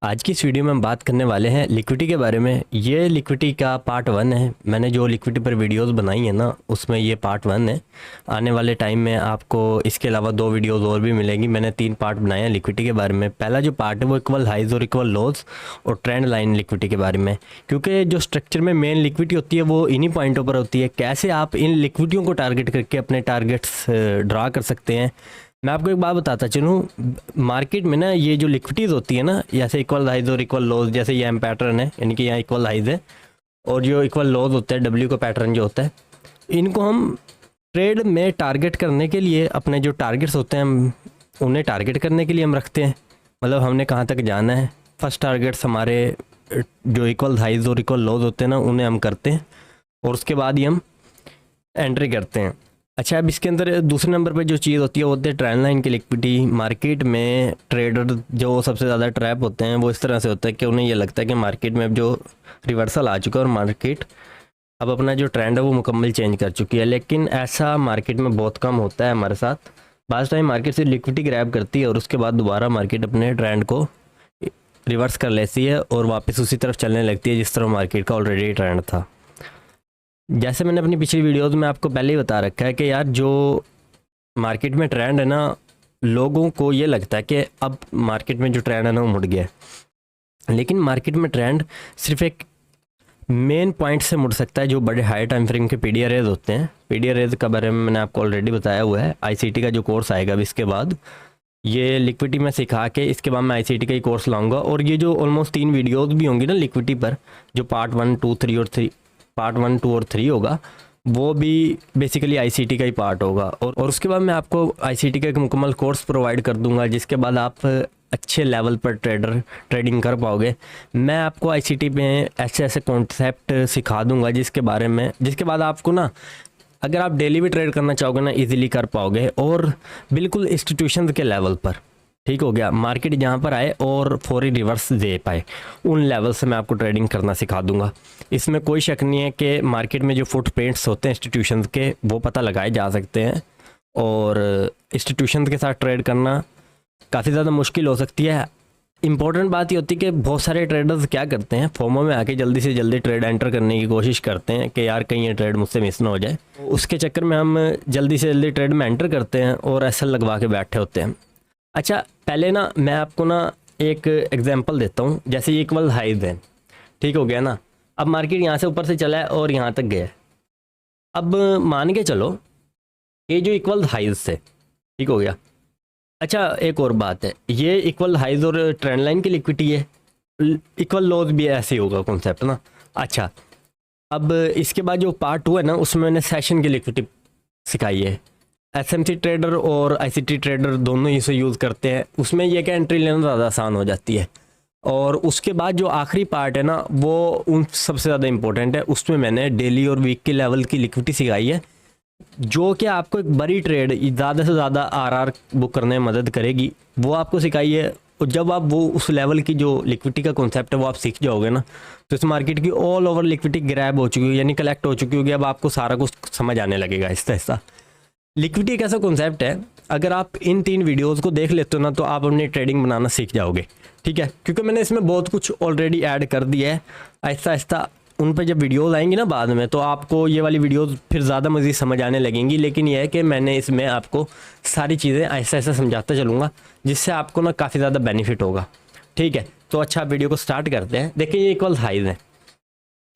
आज की इस वीडियो में हम बात करने वाले हैं लिक्विडिटी के बारे में। ये लिक्विडिटी का पार्ट 1 है। मैंने जो लिक्विडिटी पर वीडियोस बनाई है ना, उसमें ये पार्ट 1 है। आने वाले टाइम में आपको इसके अलावा 2 वीडियोस और भी मिलेंगी। मैंने 3 पार्ट बनाए हैं लिक्विडिटी के बारे में। पहला जो पार्ट है वो इक्वल हाइज और इक्वल लोज और ट्रेंड लाइन लिक्विडिटी के बारे में, क्योंकि जो स्ट्रक्चर में मेन लिक्विडिटी होती है वो इन्हीं पॉइंटों पर होती है। कैसे आप इन लिक्विडिटियों को टारगेट करके अपने टारगेट्स ड्रा कर सकते हैं। मैं आपको एक बात बताता चलूँ, मार्केट में ना ये जो लिक्विडिटीज़ होती है ना, जैसे इक्वल हाइज और इक्वल लोज, जैसे ये एम पैटर्न है, यानी कि यहाँ इक्वल हाइज है और जो इक्वल लोज होता है डब्ल्यू का पैटर्न जो होता है, इनको हम ट्रेड में टारगेट करने के लिए अपने जो टारगेट्स होते हैं उन्हें टारगेट करने के लिए हम रखते हैं। मतलब हमने कहाँ तक जाना है, फर्स्ट टारगेट्स हमारे जो इक्वल हाइज और इक्वल लोज होते हैं ना उन्हें हम करते हैं और उसके बाद ही हम एंट्री करते हैं। अच्छा, अब इसके अंदर दूसरे नंबर पे जो चीज़ होती है वो होती है ट्रेंड लाइन की लिक्विडिटी। मार्केट में ट्रेडर जो सबसे ज़्यादा ट्रैप होते हैं वो इस तरह से होता है कि उन्हें ये लगता है कि मार्केट में अब जो रिवर्सल आ चुका है और मार्केट अब अपना जो ट्रेंड है वो मुकम्मल चेंज कर चुकी है। लेकिन ऐसा मार्केट में बहुत कम होता है हमारे साथ। बाज़ टाइम मार्केट से लिक्विडिटी ग्रैब करती है और उसके बाद दोबारा मार्केट अपने ट्रेंड को रिवर्स कर लेती है और वापस उसी तरफ चलने लगती है जिस तरह मार्केट का ऑलरेडी ट्रेंड था। जैसे मैंने अपनी पिछली वीडियोज़ में आपको पहले ही बता रखा है कि यार जो मार्केट में ट्रेंड है ना, लोगों को ये लगता है कि अब मार्केट में जो ट्रेंड है ना वो मुड़ गया है। लेकिन मार्केट में ट्रेंड सिर्फ एक मेन पॉइंट से मुड़ सकता है जो बड़े हाई टाइम फ्रेम के पीडी अरेज होते हैं। पीडी अरेज के बारे में मैंने आपको ऑलरेडी बताया हुआ है। आईसीटी का जो कोर्स आएगा अभी इसके बाद, ये लिक्विडिटी में सिखा के इसके बाद मैं आईसीटी का ही कोर्स लाऊंगा। और ये जो ऑलमोस्ट 3 वीडियोज़ भी होंगी ना लिक्विडिटी पर, जो पार्ट 1, 2, 3 और 3 पार्ट 1, 2 और 3 होगा, वो भी बेसिकली आईसीटी का ही पार्ट होगा। और उसके बाद मैं आपको आईसीटी का एक मुकम्मल कोर्स प्रोवाइड कर दूंगा जिसके बाद आप अच्छे लेवल पर ट्रेडिंग कर पाओगे। मैं आपको आईसीटी में ऐसे ऐसे कॉन्सेप्ट सिखा दूंगा जिसके बाद आपको ना, अगर आप डेली भी ट्रेड करना चाहोगे ना, इजीली कर पाओगे और बिल्कुल इंस्टीट्यूशन के लेवल पर। ठीक हो गया, मार्केट जहाँ पर आए और फौरी रिवर्स दे पाए, उन लेवल से मैं आपको ट्रेडिंग करना सिखा दूंगा। इसमें कोई शक नहीं है कि मार्केट में जो फुटप्रिंट्स होते हैं इंस्टीट्यूशंस के, वो पता लगाए जा सकते हैं और इंस्टीट्यूशंस के साथ ट्रेड करना काफ़ी ज़्यादा मुश्किल हो सकती है। इंपॉर्टेंट बात ये होती है कि बहुत सारे ट्रेडर्स क्या करते हैं, फोमो में आके जल्दी से जल्दी ट्रेड एंटर करने की कोशिश करते हैं कि यार कहीं ये ट्रेड मुझसे मिस ना हो जाए। उसके चक्कर में हम जल्दी से जल्दी ट्रेड में एंटर करते हैं और एसएल लगवा के बैठे होते हैं। अच्छा, पहले ना मैं आपको ना एक एग्जांपल देता हूँ। जैसे ये इक्वल हाइज है, ठीक हो गया ना। अब मार्केट यहाँ से ऊपर से चला है और यहाँ तक गया। अब मान के चलो ये जो इक्वल हाइज से, ठीक हो गया। अच्छा, एक और बात है, ये इक्वल हाइज और ट्रेंड लाइन की लिक्विडिटी है, इक्वल लोज भी ऐसे ही होगा कॉन्सेप्ट ना। अच्छा, अब इसके बाद जो पार्ट 2 है ना, उसमें मैंने सेशन की लिक्विडिटी सिखाई है। एसएमसी ट्रेडर और आईसीटी ट्रेडर दोनों ही इसे यूज़ करते हैं। उसमें यह कि एंट्री लेना ज़्यादा आसान हो जाती है। और उसके बाद जो आखिरी पार्ट है ना, वो उन सबसे ज़्यादा इंपॉर्टेंट है। उसमें मैंने डेली और वीक के लेवल की लिक्विडिटी सिखाई है, जो कि आपको एक बड़ी ट्रेड ज़्यादा से ज़्यादा आरआर बुक करने में मदद करेगी। वो आपको सिखाई है। और जब आप वो उस लेवल की जो लिक्विडिटी का कॉन्सेप्ट है वो आप सीख जाओगे ना, तो इस मार्केट की ऑल ओवर लिक्विडिटी ग्रैब हो चुकी है, यानी कलेक्ट हो चुकी होगी। अब आपको सारा कुछ समझ आने लगेगा आहिस्ता आहिस्ता। लिक्विडिटी एक ऐसा कॉन्सेप्ट है, अगर आप इन 3 वीडियोस को देख लेते हो ना, तो आप अपनी ट्रेडिंग बनाना सीख जाओगे। ठीक है, क्योंकि मैंने इसमें बहुत कुछ ऑलरेडी ऐड कर दिया है। आहिस्ता आहिस्ता उन पर जब वीडियोस आएंगी ना बाद में, तो आपको ये वाली वीडियोस फिर ज़्यादा मज़ीद समझ आने लगेंगी। लेकिन यह है कि मैंने इसमें आपको सारी चीज़ें आहिस्ता आहिस्ता समझाता चलूँगा, जिससे आपको ना काफ़ी ज़्यादा बेनिफिट होगा। ठीक है, तो अच्छा वीडियो को स्टार्ट करते हैं। देखिए, ये इक्वल हाइज है।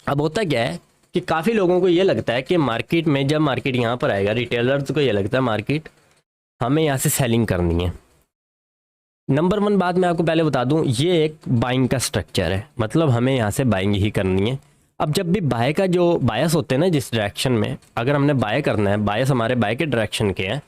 अब होता क्या है कि काफ़ी लोगों को ये लगता है कि मार्केट में जब मार्केट यहाँ पर आएगा, रिटेलर्स को ये लगता है मार्केट हमें यहाँ से सेलिंग करनी है। नंबर 1 बात मैं आपको पहले बता दूँ, ये एक बाइंग का स्ट्रक्चर है, मतलब हमें यहाँ से बाइंग ही करनी है। अब जब भी बाय का जो बायस होते हैं ना, जिस डायरेक्शन में अगर हमने बाय करना है, बायस हमारे बाय के डायरेक्शन के हैं,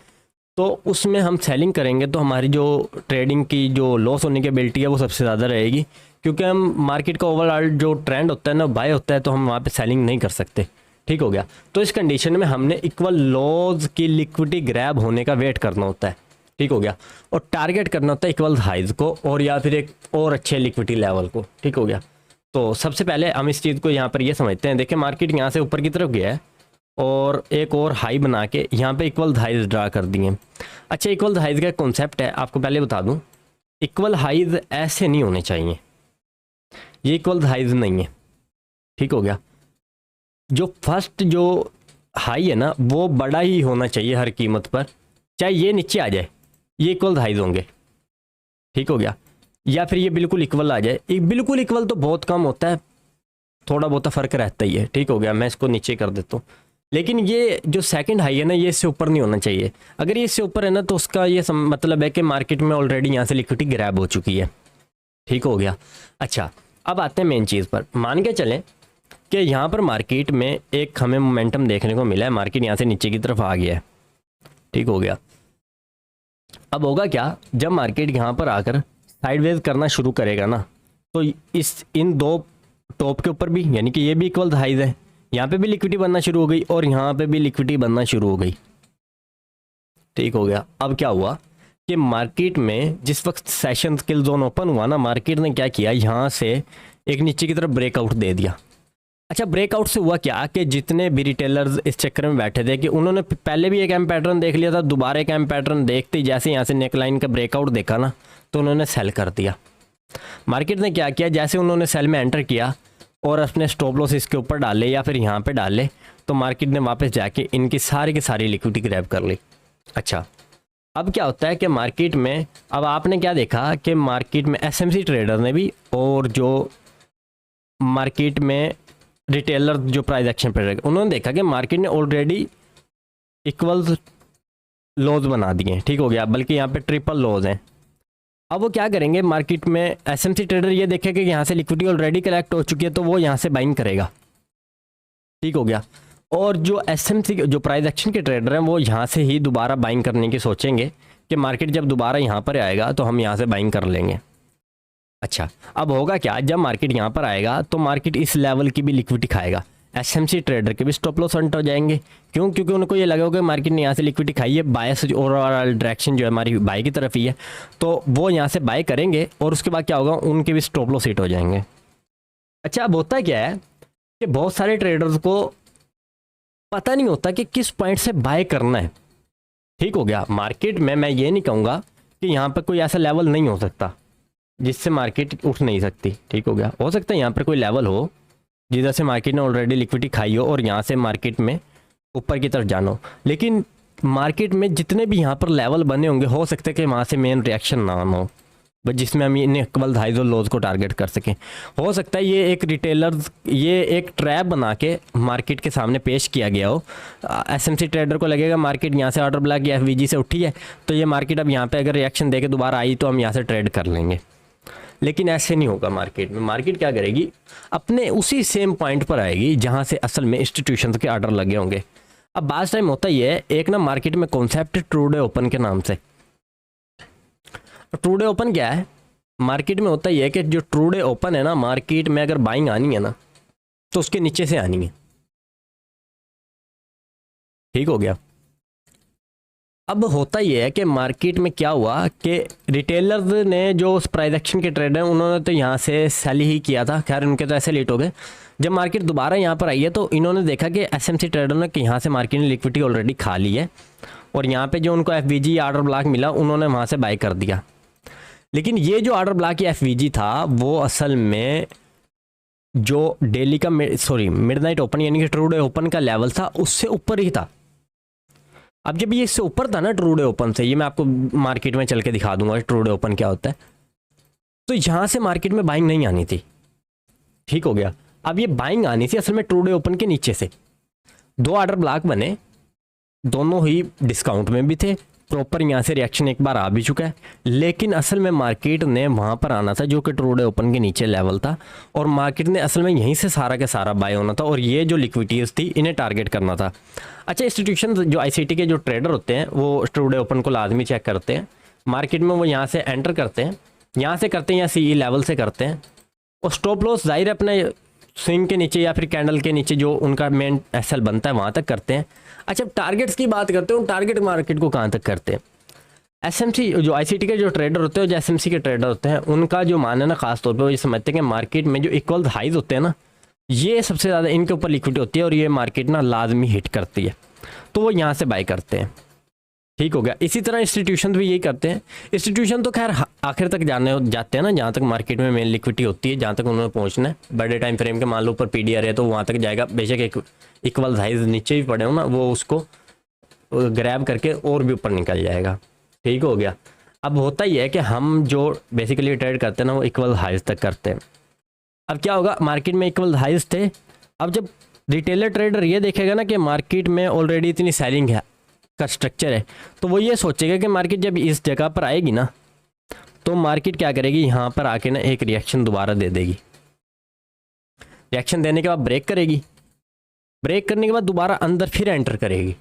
तो उसमें हम सेलिंग करेंगे तो हमारी जो ट्रेडिंग की जो लॉस होने की एबिलिटी है वो सबसे ज़्यादा रहेगी। क्योंकि हम मार्केट का ओवरऑल जो ट्रेंड होता है ना, बाय होता है, तो हम वहाँ पे सेलिंग नहीं कर सकते। ठीक हो गया, तो इस कंडीशन में हमने इक्वल लॉस की लिक्विडिटी ग्रैब होने का वेट करना होता है। ठीक हो गया, और टारगेट करना होता है इक्वल हाइज को और या फिर एक और अच्छे लिक्विडिटी लेवल को। ठीक हो गया, तो सबसे पहले हम इस चीज़ को यहाँ पर ये समझते हैं। देखिए, मार्केट यहाँ से ऊपर की तरफ गया है और एक और हाई बना के यहाँ पे इक्वल हाइज ड्रा कर दिए। अच्छा, इक्वल हाइज का कॉन्सेप्ट है, आपको पहले बता दूँ, इक्वल हाइज ऐसे नहीं होने चाहिए। ये इक्वल हाइज नहीं है, ठीक हो गया। जो फर्स्ट जो हाई है ना वो बड़ा ही होना चाहिए हर कीमत पर, चाहे ये नीचे आ जाए, ये इक्वल हाइज होंगे, ठीक हो गया। या फिर ये बिल्कुल इक्वल आ जाए, एक बिल्कुल इक्वल तो बहुत कम होता है, थोड़ा बहुत फ़र्क रहता ही है, ठीक हो गया। मैं इसको नीचे कर देता हूँ। लेकिन ये जो सेकंड हाई है ना ये इससे ऊपर नहीं होना चाहिए। अगर ये इससे ऊपर है ना तो उसका ये मतलब है कि मार्केट में ऑलरेडी यहाँ से लिक्विडिटी ग्रैब हो चुकी है, ठीक हो गया। अच्छा, अब आते हैं मेन चीज़ पर। मान के चलें कि यहाँ पर मार्केट में एक हमें मोमेंटम देखने को मिला है, मार्केट यहाँ से नीचे की तरफ आ गया है, ठीक हो गया। अब होगा क्या, जब मार्केट यहाँ पर आकर साइडवेज करना शुरू करेगा ना तो इन दो टॉप के ऊपर भी, यानी कि ये भी इक्वल हाइज है, यहाँ पे भी लिक्विडिटी बनना शुरू हो गई और यहाँ पे भी लिक्विडिटी बनना शुरू हो गई, ठीक हो गया। अब क्या हुआ कि मार्केट में जिस वक्त सेशन स्किल जोन ओपन हुआ ना, मार्केट ने क्या किया, यहाँ से एक नीचे की तरफ ब्रेकआउट दे दिया। अच्छा, ब्रेकआउट से हुआ क्या कि जितने भी रिटेलर्स इस चक्कर में बैठे थे कि उन्होंने पहले भी एक एम पैटर्न देख लिया था, दोबारा एक एम पैटर्न देखते ही जैसे यहाँ से नेकलाइन का ब्रेकआउट देखा ना तो उन्होंने सेल कर दिया। मार्केट ने क्या किया, जैसे उन्होंने सेल में एंटर किया और अपने स्टॉप लॉस इसके ऊपर डाले या फिर यहाँ पे डाले तो मार्केट ने वापस जाके इनकी सारी की सारी लिक्विडिटी ग्रैब कर ली। अच्छा, अब क्या होता है कि मार्केट में अब आपने क्या देखा कि मार्केट में एसएमसी ट्रेडर ने भी और जो मार्केट में रिटेलर जो प्राइस एक्शन पर रहेगा उन्होंने देखा कि मार्केट ने ऑलरेडी इक्वल लॉस बना दिए हैं, ठीक हो गया, बल्कि यहाँ पे ट्रिपल लॉस हैं। अब वो क्या करेंगे, मार्केट में एसएमसी ट्रेडर ये देखेगा कि यहाँ से लिक्विडिटी ऑलरेडी कलेक्ट हो चुकी है तो वो यहाँ से बाइंग करेगा, ठीक हो गया। और जो एसएमसी जो प्राइस एक्शन के ट्रेडर हैं वो यहाँ से ही दोबारा बाइंग करने की सोचेंगे कि मार्केट जब दोबारा यहाँ पर आएगा तो हम यहाँ से बाइंग कर लेंगे। अच्छा, अब होगा क्या, जब मार्केट यहाँ पर आएगा तो मार्केट इस लेवल की भी लिक्विडिटी खाएगा, एसएमसी ट्रेडर के भी स्टॉप लॉस हंट हो जाएंगे। क्यों? क्योंकि उनको ये लगा कि मार्केट ने यहाँ से लिक्विडिटी खाई है, बायस ओवरऑल डायरेक्शन जो है हमारी बाय की तरफ ही है, तो वो यहाँ से बाय करेंगे और उसके बाद क्या होगा, उनके भी स्टॉप लॉस हिट हो जाएंगे। अच्छा, अब होता क्या है कि बहुत सारे ट्रेडर्स को पता नहीं होता कि किस पॉइंट से बाय करना है, ठीक हो गया। मार्केट में मैं ये नहीं कहूँगा कि यहाँ पर कोई ऐसा लेवल नहीं हो सकता जिससे मार्केट उठ नहीं सकती, ठीक हो गया। हो सकता है यहाँ पर कोई लेवल हो जिधर से मार्केट ने ऑलरेडी लिक्विडिटी खाई हो और यहाँ से मार्केट में ऊपर की तरफ जाना हो, लेकिन मार्केट में जितने भी यहाँ पर लेवल बने होंगे हो सकता है कि वहाँ से मेन रिएक्शन ना हो, बस जिसमें हम इन इक्वल हाइज और लोज को टारगेट कर सकें। हो सकता है ये एक रिटेलर्स ये एक ट्रैप बना के मार्केट के सामने पेश किया गया हो। एसएमसी ट्रेडर को लगेगा मार्केट यहाँ से ऑर्डर ब्लॉक या एफवीजी से उठी है तो ये मार्केट अब यहाँ पे अगर रिएक्शन देके दोबारा आई तो हम यहाँ से ट्रेड कर लेंगे, लेकिन ऐसे नहीं होगा। मार्केट में मार्केट क्या करेगी, अपने उसी सेम पॉइंट पर आएगी जहाँ से असल में इंस्टीट्यूशंस के ऑर्डर लगे होंगे। अब बात टाइम होता ही है, एक ना मार्केट में कॉन्सेप्ट ट्रूडे ओपन के नाम से। ट्रूडे ओपन क्या है, मार्केट में होता ही है कि जो ट्रूडे ओपन है ना, मार्केट में अगर बाइंग आनी है ना तो उसके नीचे से आनी है, ठीक हो गया। अब होता ही है कि मार्केट में क्या हुआ कि रिटेलर्स ने जो प्राइस एक्शन के ट्रेडर हैं उन्होंने तो यहाँ से सेल ही किया था, खैर उनके तो ऐसे लेट हो गए। जब मार्केट दोबारा यहाँ पर आई है तो इन्होंने देखा कि एसएमसी ट्रेडर ने कि यहाँ से मार्केट ने लिक्विडिटी ऑलरेडी खा ली है और यहाँ पे जो उनको एफवीजी ऑर्डर ब्लॉक मिला उन्होंने वहाँ से बाय कर दिया। लेकिन ये जो ऑर्डर ब्लॉक या एफवीजी था वो असल में जो डेली का मिडनाइट ओपन यानी कि ट्रूडे ओपन का लेवल था उससे ऊपर ही था। अब जब ये इससे ऊपर था ना ट्रूडे ओपन से, ये मैं आपको मार्केट में चल के दिखा दूंगा ट्रूडे ओपन क्या होता है, तो यहाँ से मार्केट में बाइंग नहीं आनी थी, ठीक हो गया। अब ये बाइंग आनी थी असल में ट्रूडे ओपन के नीचे से। दो ऑर्डर ब्लॉक बने, दोनों ही डिस्काउंट में भी थे, प्रॉपर यहाँ से रिएक्शन एक बार आ भी चुका है, लेकिन असल में मार्केट ने वहाँ पर आना था जो कि ट्रूडे ओपन के नीचे लेवल था और मार्केट ने असल में यहीं से सारा का सारा बाय होना था और ये जो लिक्विडिटीज थी इन्हें टारगेट करना था। अच्छा, इंस्टीट्यूशन जो आईसीटी के जो ट्रेडर होते हैं वो ट्रूडे ओपन को लाजमी चेक करते हैं, मार्केट में वो यहाँ से एंटर करते हैं, यहाँ से करते हैं या सीई लेवल से करते हैं और स्टॉप लॉस जाहिर है अपने स्विंग के नीचे या फिर कैंडल के नीचे जो उनका मेन एसएल बनता है वहाँ तक करते हैं। अच्छा, टारगेट्स की बात करते हैं, टारगेट मार्केट को कहाँ तक करते हैं। एसएमसी जो आईसीटी के जो ट्रेडर होते हैं जो एसएमसी के ट्रेडर होते हैं उनका जो मानना है ना खास तौर पे वो ये समझते हैं कि मार्केट में जो इक्वल हाइज होते हैं ना ये सबसे ज़्यादा इनके ऊपर लिक्विडिटी होती है और ये मार्केट ना लाजमी हिट करती है, तो वो यहाँ से बाय करते हैं, ठीक हो गया। इसी तरह इंस्टीट्यूशन भी यही करते हैं। इंस्टीट्यूशन तो खैर आखिर तक जाते हैं ना, जहाँ तक मार्केट में मेन लिक्विडिटी होती है, जहाँ तक उन्होंने पहुँचना है बड़े टाइम फ्रेम के, मान लो ऊपर पीडीआर है तो वहाँ तक जाएगा, बेशक एक इक्वल साइज नीचे भी पड़े हो ना, वो उसको ग्रैब करके और भी ऊपर निकल जाएगा। ठीक हो गया। अब होता ही है कि हम जो बेसिकली ट्रेड करते हैं ना वो इक्वल हाइज तक करते हैं। अब क्या होगा, मार्केट में इक्वल हाइज थे, अब जब रिटेलर ट्रेडर ये देखेगा ना कि मार्केट में ऑलरेडी इतनी सेलिंग है का स्ट्रक्चर है, तो वो ये सोचेगा कि मार्केट जब इस जगह पर आएगी ना तो मार्केट क्या करेगी, यहाँ पर आके ना एक रिएक्शन दोबारा दे देगी। रिएक्शन देने के बाद ब्रेक करेगी, ब्रेक करने के बाद दोबारा अंदर फिर एंटर करेगी।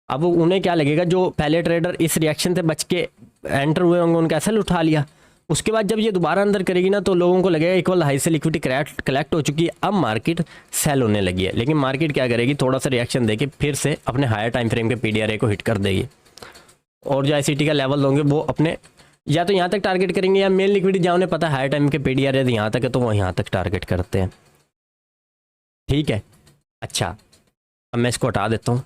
अब उन्हें क्या लगेगा, जो पहले ट्रेडर इस रिएक्शन से बच के एंटर हुए होंगे उनका एसएल उठा लिया, उसके बाद जब ये दोबारा अंदर करेगी ना तो लोगों को लगेगा इक्वल हाई से लिक्विडिटी कलेक्ट हो चुकी है, अब मार्केट सेल होने लगी है। लेकिन मार्केट क्या करेगी, थोड़ा सा रिएक्शन देके फिर से अपने हायर टाइम फ्रेम के पीडीआरए को हिट कर देगी, और जो आईसीटी का लेवल होंगे वो अपने या तो यहाँ तक टारगेट करेंगे, या मेन लिक्विडिटी जहाँ उन्हें पता है हायर टाइम के पीडीआरए यहाँ तक है तो वो यहाँ तक टारगेट करते हैं। ठीक है। अच्छा, अब मैं इसको हटा देता हूँ।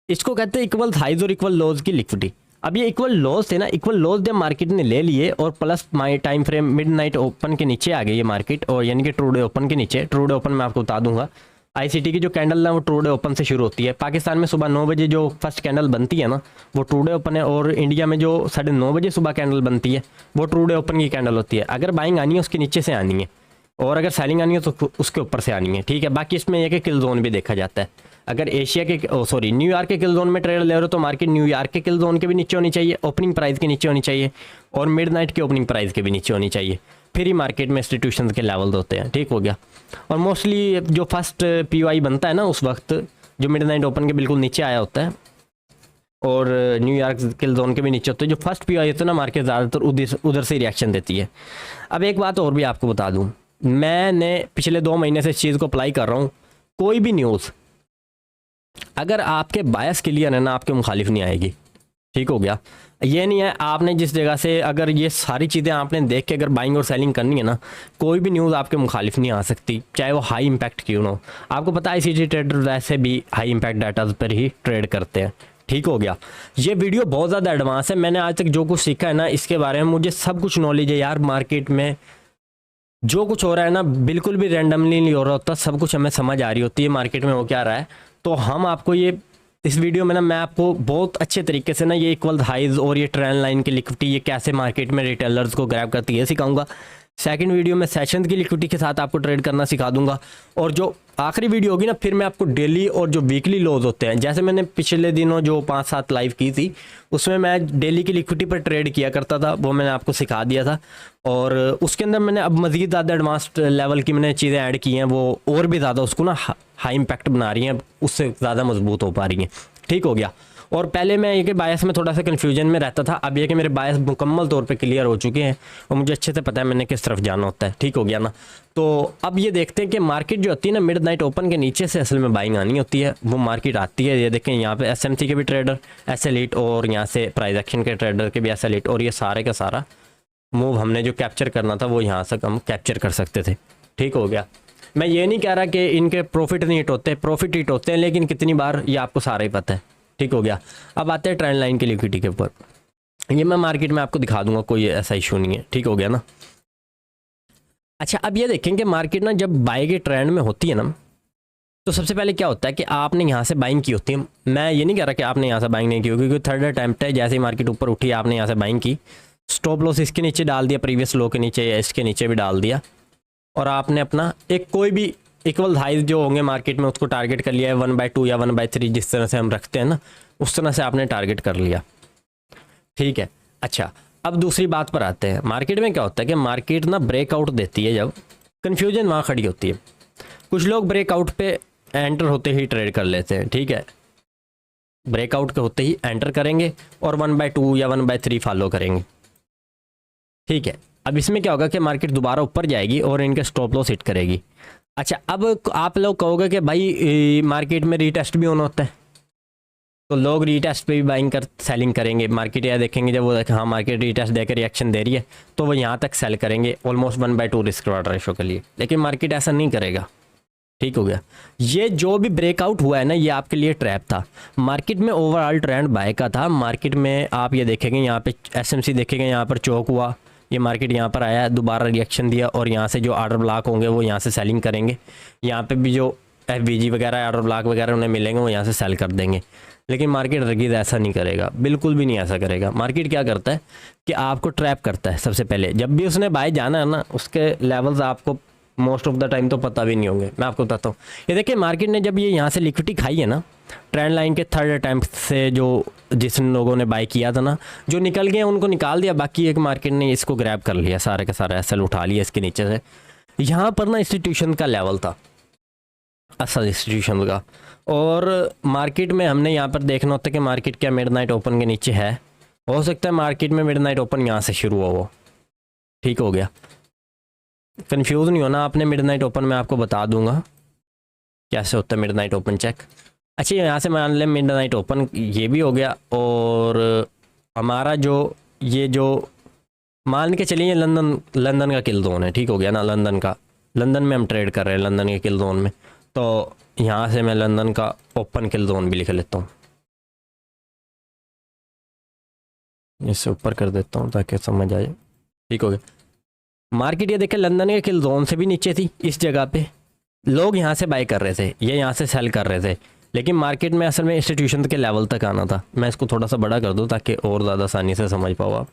इसको कहते हैं इक्वल हाइज और इक्वल लोज की लिक्विडिटी। अब ये इक्वल लॉस थे ना, इक्वल लॉस जब मार्केट ने ले लिए और plus my time frame midnight open के नीचे आ गई ये मार्केट, और यानी कि ट्रू डे ओपन के नीचे। ट्रू डे ओपन मैं आपको बता दूंगा, आईसीटी की जो कैंडल ना वो ट्रू डे ओपन से शुरू होती है। पाकिस्तान में सुबह 9 बजे जो फर्स्ट कैंडल बनती है ना वो ट्रू डे ओपन है, और इंडिया में जो 9:30 बजे सुबह कैंडल बनती है वो ट्रू डे ओपन की कैंडल होती है। अगर बाइंग आनी है उसके नीचे से आनी है, और अगर सेलिंग आनी है तो उसके ऊपर से आनी है। ठीक है। बाकी इसमें यह कि किल जोन भी देखा जाता है। अगर एशिया के न्यूयॉर्क के किल जोन में ट्रेड ले रहे हो तो मार्केट न्यूयॉर्क के किल जोन के भी नीचे होनी चाहिए, ओपनिंग प्राइस के नीचे होनी चाहिए, और मिडनाइट के ओपनिंग प्राइस के भी नीचे होनी चाहिए, फिर ही मार्केट में इंस्टीट्यूशंस के लेवल होते हैं। ठीक हो गया। और मोस्टली जो फर्स्ट पीओआई बनता है ना उस वक्त जो मिडनाइट ओपन के बिल्कुल नीचे आया होता है, और न्यूयॉर्क किल जोन के भी नीचे होते हैं। जो फर्स्ट पीओआई होता है ना मार्केट ज़्यादातर उधर से रिएक्शन देती है। अब एक बात और भी आपको बता दूँ, मैंने पिछले 2 महीने से इस चीज़ को अप्लाई कर रहा हूँ। कोई भी न्यूज़ अगर आपके बायस क्लियर है ना आपके मुखालिफ नहीं आएगी। ठीक हो गया। ये नहीं है आपने जिस जगह से अगर ये सारी चीज़ें आपने देख के अगर बाइंग और सेलिंग करनी है ना, कोई भी न्यूज़ आपके मुखालिफ नहीं आ सकती, चाहे वो हाई इंपैक्ट क्यों ना हो। आपको पता है आईसीटी ट्रेडर वैसे भी हाई इंपैक्ट डाटा पर ही ट्रेड करते हैं। ठीक हो गया। ये वीडियो बहुत ज़्यादा एडवांस है। मैंने आज तक जो कुछ सीखा है ना इसके बारे में मुझे सब कुछ नॉलेज है यार। मार्केट में जो कुछ हो रहा है ना बिल्कुल भी रैंडमली नहीं हो रहा होता, सब कुछ हमें समझ आ रही होती है मार्केट में हो क्या रहा है। तो हम आपको ये इस वीडियो में ना मैं आपको बहुत अच्छे तरीके से ना ये इक्वल हाइज और ये ट्रेंड लाइन की लिक्विडिटी ये कैसे मार्केट में रिटेलर्स को ग्रैब करती है सिखाऊंगा। सेकंड वीडियो में सेशन की लिक्विडिटी के साथ आपको ट्रेड करना सिखा दूंगा, और जो आखिरी वीडियो होगी ना फिर मैं आपको डेली और जो वीकली लॉज होते हैं, जैसे मैंने पिछले दिनों जो 5-7 लाइव की थी उसमें मैं डेली की लिक्विडिटी पर ट्रेड किया करता था, वो मैंने आपको सिखा दिया था। और उसके अंदर मैंने अब मज़ीद ज़्यादा एडवांस्ड लेवल की मैंने चीज़ें ऐड की हैं, वो और भी ज़्यादा उसको ना हाई इम्पैक्ट बना रही हैं, उससे ज़्यादा मजबूत हो पा रही हैं। ठीक हो गया। और पहले मैं ये कि बायस में थोड़ा सा कन्फ्यूजन में रहता था, अब ये कि मेरे बायस मुकम्मल तौर पे क्लियर हो चुके हैं और मुझे अच्छे से पता है मैंने किस तरफ जाना होता है। ठीक हो गया ना। तो अब ये देखते हैं कि मार्केट जो होती है ना मिडनाइट ओपन के नीचे से असल में बाइंग आनी होती है, वो मार्केट आती है। ये देखें यहाँ पे एसएमसी के भी ट्रेडर एसएल8 और यहाँ से प्राइस एक्शन के ट्रेडर के भी एसएल8, और ये सारे का सारा मूव हमने जो कैप्चर करना था वो यहाँ से हम कैप्चर कर सकते थे। ठीक हो गया। मैं ये नहीं कह रहा कि इनके प्रॉफिट नहीं हिट होते, प्रॉफिट हिट होते हैं, लेकिन कितनी बार ये आपको सारा ही पता है। ठीक हो गया। अब आते हैं ट्रेंड लाइन की लिक्विडिटी के ऊपर। ये मैं मार्केट में आपको दिखा दूंगा, कोई ऐसा इशू नहीं है। ठीक हो गया ना। अच्छा, अब ये देखेंगे मार्केट ना जब बाय के ट्रेंड में होती है ना तो सबसे पहले क्या होता है कि आपने यहाँ से बाइंग की होती है। मैं ये नहीं कह रहा कि आपने यहाँ से बाइंग नहीं की होगी, क्योंकि थर्ड अटैम्प्ट है। जैसे ही मार्केट ऊपर उठी आपने यहाँ से बाइंग की, स्टॉप लॉस इसके नीचे डाल दिया, प्रीवियस लो के नीचे या इसके नीचे भी डाल दिया, और आपने अपना एक कोई भी इक्वल हाइज जो होंगे मार्केट में उसको टारगेट कर लिया है 1/2 या 1/3 जिस तरह से हम रखते हैं ना उस तरह से आपने टारगेट कर लिया। ठीक है। अच्छा, अब दूसरी बात पर आते हैं। मार्केट में क्या होता है कि मार्केट ना ब्रेकआउट देती है, जब कन्फ्यूजन वहाँ खड़ी होती है। कुछ लोग ब्रेकआउट पे एंटर होते ही ट्रेड कर लेते हैं। ठीक है। ब्रेकआउट के होते ही एंटर करेंगे और 1/2 या 1/3 फॉलो करेंगे। ठीक है। अब इसमें क्या होगा कि मार्केट दोबारा ऊपर जाएगी और इनके स्टॉप लॉस हिट करेगी। अच्छा, अब आप लोग कहोगे कि भाई मार्केट में रीटेस्ट भी होना होता है, तो लोग रीटेस्ट पे भी बाइंग कर सेलिंग करेंगे। मार्केट यह देखेंगे जब वो हाँ मार्केट रीटेस्ट देकर रिएक्शन दे रही है तो वो यहाँ तक सेल करेंगे ऑलमोस्ट 1/2 रिस्क रिवार्ड रेशो के लिए। लेकिन मार्केट ऐसा नहीं करेगा। ठीक हो गया। ये जो भी ब्रेकआउट हुआ है ना, ये आपके लिए ट्रैप था। मार्केट में ओवरऑल ट्रेंड बाय का था। मार्केट में आप ये देखेंगे यहाँ पे एसएमसी देखेंगे, यहाँ पर चौक हुआ, ये मार्केट यहाँ पर आया, दोबारा रिएक्शन दिया और यहाँ से जो ऑर्डर ब्लॉक होंगे वो यहाँ से सेलिंग करेंगे। यहाँ पे भी जो एफबीजी वगैरह ऑर्डर ब्लॉक वगैरह उन्हें मिलेंगे, वो यहाँ से सेल कर देंगे। लेकिन मार्केट रगीद ऐसा नहीं करेगा, बिल्कुल भी नहीं ऐसा करेगा। मार्केट क्या करता है कि आपको ट्रैप करता है। सबसे पहले जब भी उसने बाय जाना है ना, उसके लेवल्स आपको मोस्ट ऑफ द टाइम तो पता भी नहीं होंगे। मैं आपको बताता हूँ, ये देखिए मार्केट ने जब ये यहाँ से लिक्विडिटी खाई है ना, ट्रेंड लाइन के थर्ड अटैम्प्ट से जो जिन लोगों ने बाय किया था ना, जो निकल गए उनको निकाल दिया, बाकी एक मार्केट ने इसको ग्रैब कर लिया, सारे का सारा एसएल उठा लिया इसके नीचे से। यहाँ पर ना इंस्टीट्यूशन का लेवल था, असल इंस्टीट्यूशन का। और मार्केट में हमने यहाँ पर देखना होता है कि मार्केट क्या मिडनाइट ओपन के नीचे है। हो सकता है मार्केट में मिडनाइट ओपन यहाँ से शुरू हो वो, ठीक हो गया। कंफ्यूज नहीं होना आपने, मिडनाइट ओपन मैं आपको बता दूंगा कैसे होता है मिडनाइट ओपन चेक। अच्छा, यहाँ से मान लें मिडनाइट ओपन ये भी हो गया। और हमारा जो ये जो मान के चलिए लंदन का किल जोन है, ठीक हो गया ना, लंदन में हम ट्रेड कर रहे हैं, लंदन के किल जोन में। तो यहाँ से मैं लंदन का ओपन किल जोन भी लिख लेता हूँ, इससे ऊपर कर देता हूँ ताकि समझ आ जाए, ठीक हो गया। मार्केट ये देखें लंदन के किल जोन से भी नीचे थी, इस जगह पे लोग यहाँ से बाय कर रहे थे, ये यहाँ से सेल कर रहे थे। लेकिन मार्केट में असल में इंस्टीट्यूशन के लेवल तक आना था। मैं इसको थोड़ा सा बड़ा कर दूँ ताकि और ज़्यादा आसानी से समझ पाओ आप।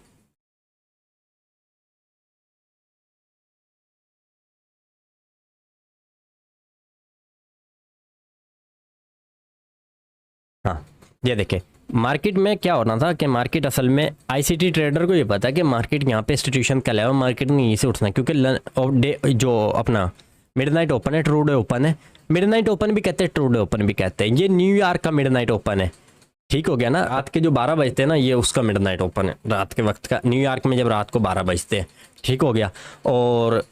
हाँ, ये देखें मार्केट में क्या होना था कि मार्केट असल में आईसीटी ट्रेडर को ये पता है कि मार्केट यहाँ पे इंस्टीट्यूशन का लेवल, मार्केट ने यहीं से उठना है, क्योंकि जो अपना मिडनाइट ओपन है, ट्रू डे ओपन है, मिडनाइट ओपन भी कहते हैं, ट्रू डे ओपन भी कहते हैं। ये न्यूयॉर्क का मिडनाइट ओपन है, ठीक हो गया ना। रात के जो 12 बजते हैं ना, ये उसका मिडनाइट ओपन है, रात के वक्त का, न्यूयॉर्क में जब रात को 12 बजते हैं, ठीक हो गया। और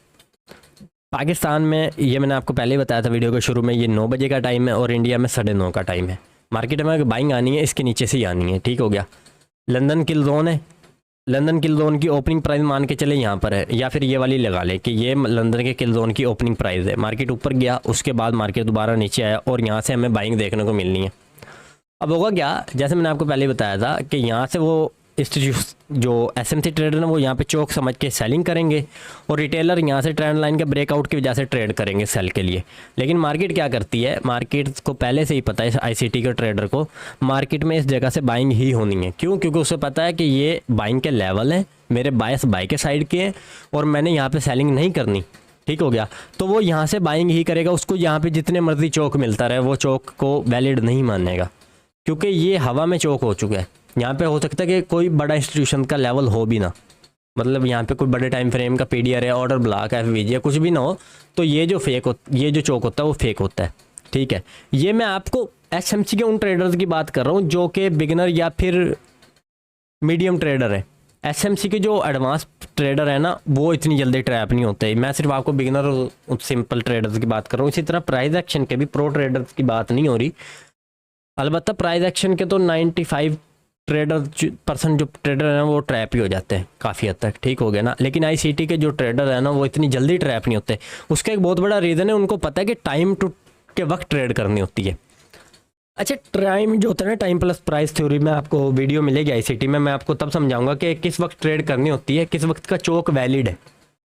पाकिस्तान में ये मैंने आपको पहले ही बताया था वीडियो के शुरू में, ये 9 बजे का टाइम है और इंडिया में 9:30 का टाइम है। मार्केट में बाइंग आनी है, इसके नीचे से ही आनी है, ठीक हो गया। लंदन किल जोन है, लंदन किल जोन की ओपनिंग प्राइस मान के चले यहाँ पर है, या फिर ये वाली लगा ले कि ये लंदन के किल जोन की ओपनिंग प्राइस है। मार्केट ऊपर गया, उसके बाद मार्केट दोबारा नीचे आया और यहाँ से हमें बाइंग देखने को मिलनी है। अब होगा क्या, जैसे मैंने आपको पहले बताया था कि यहाँ से वो इंस्टीट्यूट जो एसएमसी ट्रेडर है वो यहाँ पे चौक समझ के सेलिंग करेंगे और रिटेलर यहाँ से ट्रेंड लाइन के ब्रेकआउट की वजह से ट्रेड करेंगे सेल के लिए। लेकिन मार्केट क्या करती है, मार्केट को पहले से ही पता है आईसीटी के ट्रेडर को, मार्केट में इस जगह से बाइंग ही होनी है। क्यों? क्योंकि उसे पता है कि ये बाइंग के लेवल है, मेरे बायस बाय के साइड के हैं और मैंने यहाँ पर सेलिंग नहीं करनी, ठीक हो गया। तो वो यहाँ से बाइंग ही करेगा, उसको यहाँ पे जितने मर्जी चौक मिलता रहे वो चौक को वैलिड नहीं मानेगा, क्योंकि ये हवा में चौक हो चुका है। यहाँ पे हो सकता है कि कोई बड़ा इंस्टीट्यूशन का लेवल हो भी ना, मतलब यहाँ पे कोई बड़े टाइम फ्रेम का पीडीआर है, ऑर्डर ब्लॉक है, एफवीजी है, कुछ भी ना हो, तो ये जो ये जो चौक होता है वो फेक होता है, ठीक है। ये मैं आपको एसएमसी के उन ट्रेडर्स की बात कर रहा हूँ जो कि बिगिनर या फिर मीडियम ट्रेडर है। एसएमसी के जो एडवांस ट्रेडर है ना, वो इतनी जल्दी ट्रैप नहीं होते। मैं सिर्फ आपको बिगिनर और सिंपल ट्रेडर्स की बात कर रहा हूँ। इसी तरह प्राइस एक्शन के भी प्रो ट्रेडर्स की बात नहीं हो रही। अलबत्ता प्राइस एक्शन के तो 95% जो ट्रेडर हैं वो ट्रैप ही हो जाते हैं काफ़ी हद तक, ठीक हो गया ना। लेकिन आईसीटी के जो ट्रेडर है ना, वो इतनी जल्दी ट्रैप नहीं होते। उसका एक बहुत बड़ा रीज़न है, उनको पता है कि टाइम टू के वक्त ट्रेड करनी होती है। अच्छा, टाइम जो होता है ना, टाइम प्लस प्राइस थ्योरी में आपको वीडियो मिलेगी आईसीटी में, मैं आपको तब समझाऊंगा कि किस वक्त ट्रेड करनी होती है, किस वक्त का चौक वैलिड है।